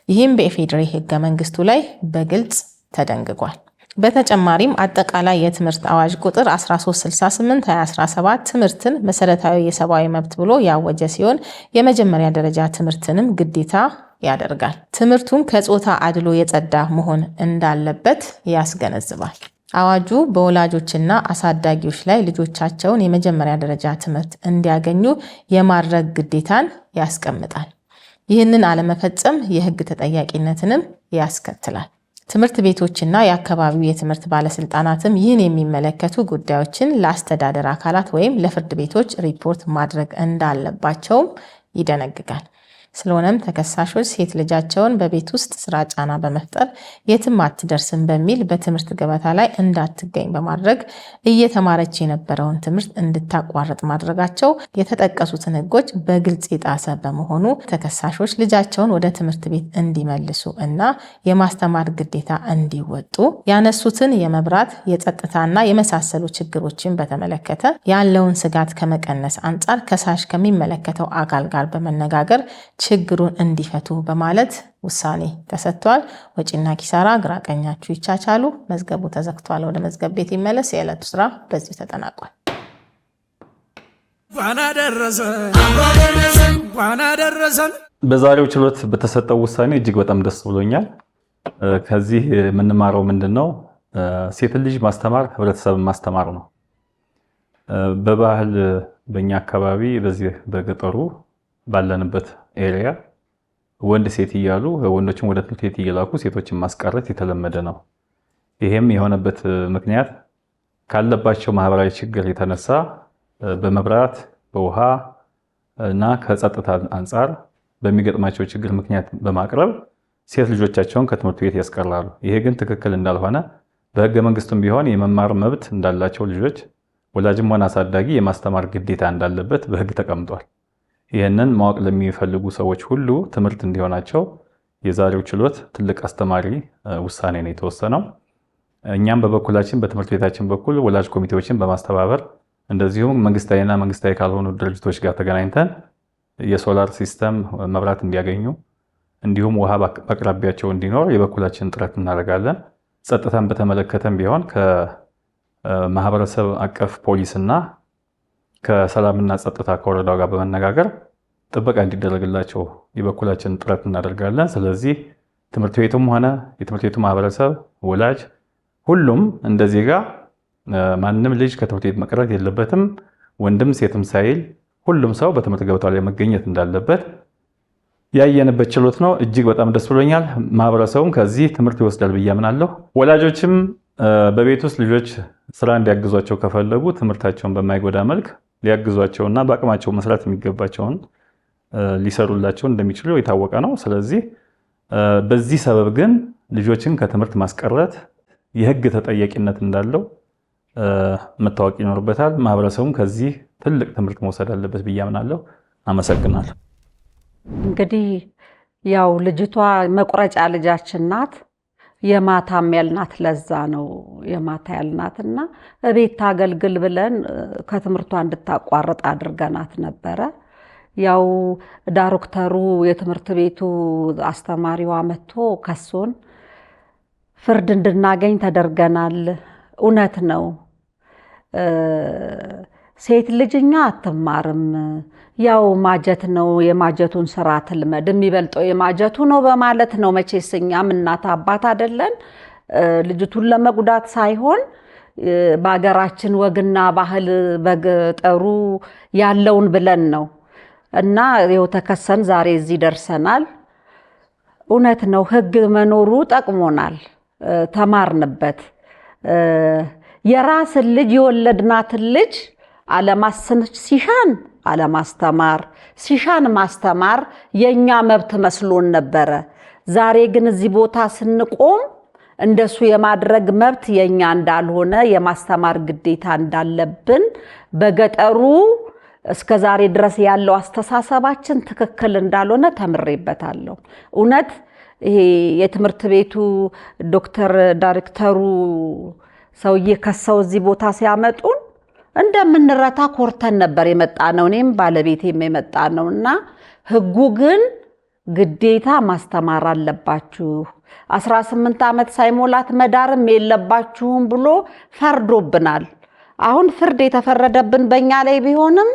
A: ይህም በኢፌዴሪ ህገ መንግስቱ ላይ በግልጽ ተደንግጓል። በተጨማሪም አጠቃላይ የትምህርት አዋጅ ቁጥር 1368/2017 ትምህርትን መሰረታዊ የሰብአዊ መብት ብሎ ያወጀ ሲሆን የመጀመሪያ ደረጃ ትምህርትንም ግዴታ ያደርጋል። ትምህርቱም ከጾታ አድሎ የጸዳ መሆን እንዳለበት ያስገነዝባል። አዋጁ በወላጆችና አሳዳጊዎች ላይ ልጆቻቸውን የመጀመሪያ ደረጃ ትምህርት እንዲያገኙ የማድረግ ግዴታን ያስቀምጣል። ይህንን አለመፈጸም የህግ ተጠያቂነትንም ያስከትላል። ትምህርት ቤቶችና የአካባቢው የትምህርት ባለስልጣናትም ይህን የሚመለከቱ ጉዳዮችን ለአስተዳደር አካላት ወይም ለፍርድ ቤቶች ሪፖርት ማድረግ እንዳለባቸውም ይደነግጋል። ስለሆነም ተከሳሾች ሴት ልጃቸውን በቤት ውስጥ ስራ ጫና በመፍጠር የትም አትደርስም በሚል በትምህርት ገበታ ላይ እንዳትገኝ በማድረግ እየተማረች የነበረውን ትምህርት እንድታቋርጥ ማድረጋቸው የተጠቀሱትን ሕጎች በግልጽ የጣሰ በመሆኑ ተከሳሾች ልጃቸውን ወደ ትምህርት ቤት እንዲመልሱ እና የማስተማር ግዴታ እንዲወጡ ያነሱትን የመብራት የጸጥታና የመሳሰሉ ችግሮችን በተመለከተ ያለውን ስጋት ከመቀነስ አንጻር ከሳሽ ከሚመለከተው አካል ጋር በመነጋገር ችግሩን እንዲፈቱ በማለት ውሳኔ ተሰጥቷል። ወጪና ኪሳራ ግራ ቀኛችሁ ይቻቻሉ። መዝገቡ ተዘግቷል። ወደ መዝገብ ቤት ይመለስ። የዕለቱ ስራ በዚህ ተጠናቋል።
E: በዛሬው ችሎት በተሰጠው ውሳኔ እጅግ በጣም ደስ ብሎኛል። ከዚህ የምንማረው ምንድነው? ሴት ልጅ ማስተማር ህብረተሰብን ማስተማር ነው። በባህል በእኛ አካባቢ በዚህ በገጠሩ ባለንበት ኤሪያ ወንድ ሴት እያሉ ወንዶችን ወደ ትምህርት ቤት እየላኩ ሴቶችን ማስቀረት የተለመደ ነው። ይሄም የሆነበት ምክንያት ካለባቸው ማህበራዊ ችግር የተነሳ በመብራት በውሃ እና ከጸጥታ አንጻር በሚገጥማቸው ችግር ምክንያት በማቅረብ ሴት ልጆቻቸውን ከትምህርት ቤት ያስቀራሉ። ይሄ ግን ትክክል እንዳልሆነ በህገ መንግስቱም ቢሆን የመማር መብት እንዳላቸው ልጆች ወላጅም ሆነ አሳዳጊ የማስተማር ግዴታ እንዳለበት በህግ ተቀምጧል። ይህንን ማወቅ ለሚፈልጉ ሰዎች ሁሉ ትምህርት እንዲሆናቸው የዛሬው ችሎት ትልቅ አስተማሪ ውሳኔ ነው የተወሰነው። እኛም በበኩላችን በትምህርት ቤታችን በኩል ወላጅ ኮሚቴዎችን በማስተባበር እንደዚሁም መንግስታዊና መንግስታዊ ካልሆኑ ድርጅቶች ጋር ተገናኝተን የሶላር ሲስተም መብራት እንዲያገኙ እንዲሁም ውሃ በአቅራቢያቸው እንዲኖር የበኩላችን ጥረት እናደርጋለን። ጸጥታን በተመለከተም ቢሆን ከማህበረሰብ አቀፍ ፖሊስና ከሰላምና ጸጥታ ከወረዳው ጋር በመነጋገር ጥበቃ እንዲደረግላቸው የበኩላችን ጥረት እናደርጋለን። ስለዚህ ትምህርት ቤቱም ሆነ የትምህርት ቤቱ ማህበረሰብ፣ ወላጅ፣ ሁሉም እንደ ዜጋ ማንም ልጅ ከትምህርት ቤት መቅረት የለበትም። ወንድም ሴትም ሳይል ሁሉም ሰው በትምህርት ገበታው ላይ መገኘት እንዳለበት ያየንበት ችሎት ነው። እጅግ በጣም ደስ ብሎኛል። ማህበረሰቡም ከዚህ ትምህርት ይወስዳል ብዬ አምናለሁ። ወላጆችም በቤት ውስጥ ልጆች ስራ እንዲያግዟቸው ከፈለጉ ትምህርታቸውን በማይጎዳ መልክ ሊያግዟቸውና በአቅማቸው መስራት የሚገባቸውን ሊሰሩላቸው እንደሚችሉ የታወቀ ነው። ስለዚህ በዚህ ሰበብ ግን ልጆችን ከትምህርት ማስቀረት የህግ ተጠያቂነት እንዳለው መታወቅ ይኖርበታል። ማህበረሰቡም ከዚህ ትልቅ ትምህርት መውሰድ አለበት ብዬ አምናለሁ። አመሰግናለሁ።
D: እንግዲህ ያው ልጅቷ መቁረጫ ልጃችን ናት። የማታም ያልናት ለዛ ነው የማታ ያልናትና እቤት ታገልግል ብለን ከትምህርቷ እንድታቋርጥ አድርገናት ነበረ። ያው ዳይሬክተሩ የትምህርት ቤቱ አስተማሪዋ መጥቶ ከሶን ፍርድ እንድናገኝ ተደርገናል። እውነት ነው። ሴት ልጅኛ አትማርም፣ ያው ማጀት ነው፣ የማጀቱን ስራ ትልመድ፣ የሚበልጠው የማጀቱ ነው በማለት ነው። መቼስ እኛም እናት አባት አይደለን። ልጅቱን ለመጉዳት ሳይሆን በሀገራችን ወግና ባህል በገጠሩ ያለውን ብለን ነው እና ይኸው ተከሰን ዛሬ እዚህ ደርሰናል። እውነት ነው፣ ህግ መኖሩ ጠቅሞናል፣ ተማርንበት። የራስን ልጅ የወለድናትን ልጅ ሲሻን አለማስተማር ሲሻን ማስተማር የኛ መብት መስሎን ነበረ። ዛሬ ግን እዚህ ቦታ ስንቆም እንደሱ የማድረግ መብት የኛ እንዳልሆነ የማስተማር ግዴታ እንዳለብን በገጠሩ እስከ ዛሬ ድረስ ያለው አስተሳሰባችን ትክክል እንዳልሆነ ተምሬበታለሁ። እውነት ይሄ የትምህርት ቤቱ ዶክተር ዳይሬክተሩ ሰውዬ ከሰው እዚህ ቦታ ሲያመጡን እንደምንረታ ኮርተን ነበር የመጣነው። እኔም ባለቤቴም የመጣነውና ህጉ ግን ግዴታ ማስተማር አለባችሁ፣ 18 ዓመት ሳይሞላት መዳርም የለባችሁም ብሎ ፈርዶብናል። አሁን ፍርድ የተፈረደብን በእኛ ላይ ቢሆንም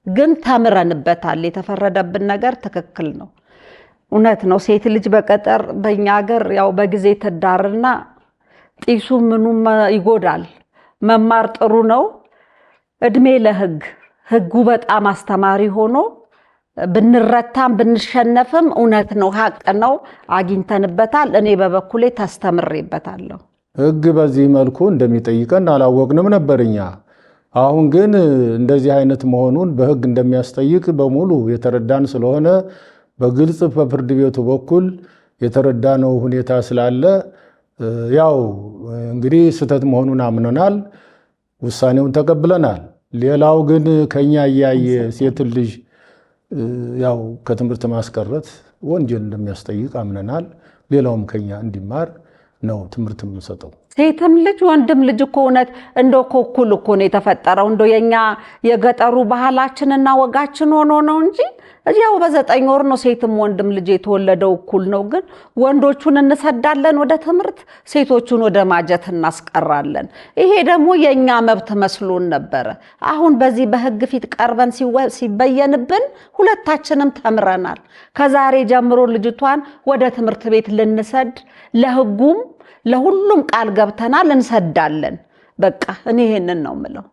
D: ግን ተምረንበታል። የተፈረደብን ነገር ትክክል ነው፣ እውነት ነው። ሴት ልጅ በቀጠር በእኛ ሀገር ያው በጊዜ ትዳርና ጢሱ ምኑም ይጎዳል። መማር ጥሩ ነው። እድሜ ለህግ። ህጉ በጣም አስተማሪ ሆኖ ብንረታም ብንሸነፍም እውነት ነው፣ ሀቅ ነው፣ አግኝተንበታል። እኔ በበኩሌ ተስተምሬበታለሁ።
C: ህግ በዚህ መልኩ እንደሚጠይቀን አላወቅንም ነበርኛ። አሁን ግን እንደዚህ አይነት መሆኑን በህግ እንደሚያስጠይቅ በሙሉ የተረዳን ስለሆነ በግልጽ በፍርድ ቤቱ በኩል የተረዳነው ሁኔታ ስላለ ያው እንግዲህ ስህተት መሆኑን አምነናል፣ ውሳኔውን ተቀብለናል። ሌላው ግን ከኛ ያየ ሴት ልጅ ያው ከትምህርት ማስቀረት ወንጀል እንደሚያስጠይቅ አምነናል። ሌላውም ከኛ እንዲማር ነው ትምህርት የምንሰጠው።
D: ሴትም ልጅ ወንድም ልጅ እኮ እውነት እንደው እኩል እኮ ነው የተፈጠረው። እንደው የኛ የገጠሩ ባህላችንና ወጋችን ሆኖ ነው እንጂ ያው በ9 ወር ነው ሴትም ወንድም ልጅ የተወለደው እኩል ነው። ግን ወንዶቹን እንሰዳለን ወደ ትምህርት፣ ሴቶቹን ወደ ማጀት እናስቀራለን። ይሄ ደግሞ የኛ መብት መስሎን ነበረ። አሁን በዚህ በህግ ፊት ቀርበን ሲበየንብን ሁለታችንም ተምረናል። ከዛሬ ጀምሮ ልጅቷን ወደ ትምህርት ቤት ልንሰድ ለህጉም ለሁሉም ቃል ገብተናል፣ እንሰዳለን። በቃ እኔ ይሄንን ነው የምለው።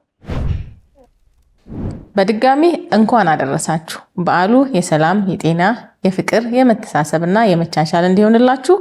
A: በድጋሚ እንኳን አደረሳችሁ። በዓሉ የሰላም፣ የጤና፣ የፍቅር፣ የመተሳሰብና የመቻቻል እንዲሆንላችሁ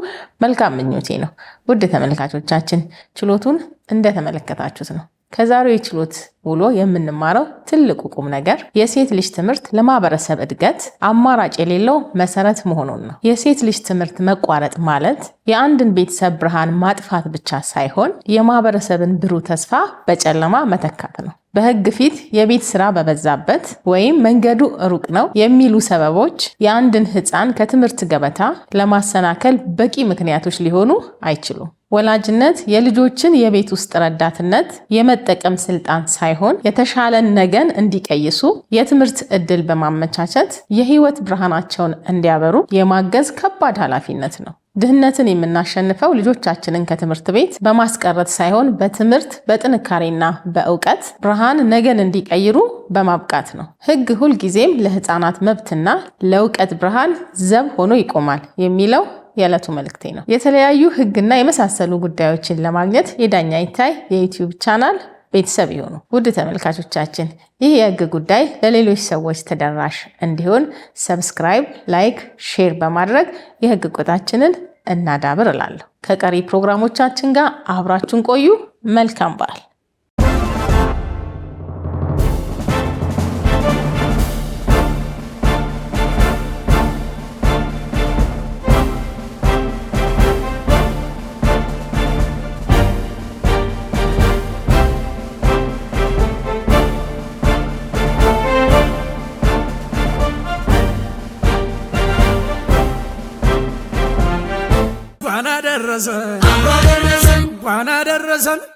A: መልካም ምኞቴ ነው። ውድ ተመልካቾቻችን ችሎቱን እንደተመለከታችሁት ነው። ከዛሬው የችሎት ውሎ የምንማረው ትልቁ ቁም ነገር የሴት ልጅ ትምህርት ለማህበረሰብ እድገት አማራጭ የሌለው መሰረት መሆኑን ነው። የሴት ልጅ ትምህርት መቋረጥ ማለት የአንድን ቤተሰብ ብርሃን ማጥፋት ብቻ ሳይሆን የማህበረሰብን ብሩህ ተስፋ በጨለማ መተካት ነው። በህግ ፊት የቤት ስራ በበዛበት ወይም መንገዱ ሩቅ ነው የሚሉ ሰበቦች የአንድን ህፃን ከትምህርት ገበታ ለማሰናከል በቂ ምክንያቶች ሊሆኑ አይችሉም። ወላጅነት የልጆችን የቤት ውስጥ ረዳትነት የመጠቀም ስልጣን ሳይሆን የተሻለን ነገን እንዲቀይሱ የትምህርት ዕድል በማመቻቸት የህይወት ብርሃናቸውን እንዲያበሩ የማገዝ ከባድ ኃላፊነት ነው። ድህነትን የምናሸንፈው ልጆቻችንን ከትምህርት ቤት በማስቀረት ሳይሆን በትምህርት በጥንካሬና በእውቀት ብርሃን ነገን እንዲቀይሩ በማብቃት ነው። ህግ ሁልጊዜም ለህፃናት መብትና ለእውቀት ብርሃን ዘብ ሆኖ ይቆማል የሚለው የዕለቱ መልእክቴ ነው። የተለያዩ ህግና የመሳሰሉ ጉዳዮችን ለማግኘት የዳኛ ይታይ የዩቲዩብ ቻናል ቤተሰብ ይሁኑ። ውድ ተመልካቾቻችን ይህ የህግ ጉዳይ ለሌሎች ሰዎች ተደራሽ እንዲሆን ሰብስክራይብ፣ ላይክ፣ ሼር በማድረግ የህግ እውቀታችንን እናዳብር እላለሁ። ከቀሪ ፕሮግራሞቻችን ጋር አብራችሁን ቆዩ። መልካም በዓል።
H: እንኳን አደረሰን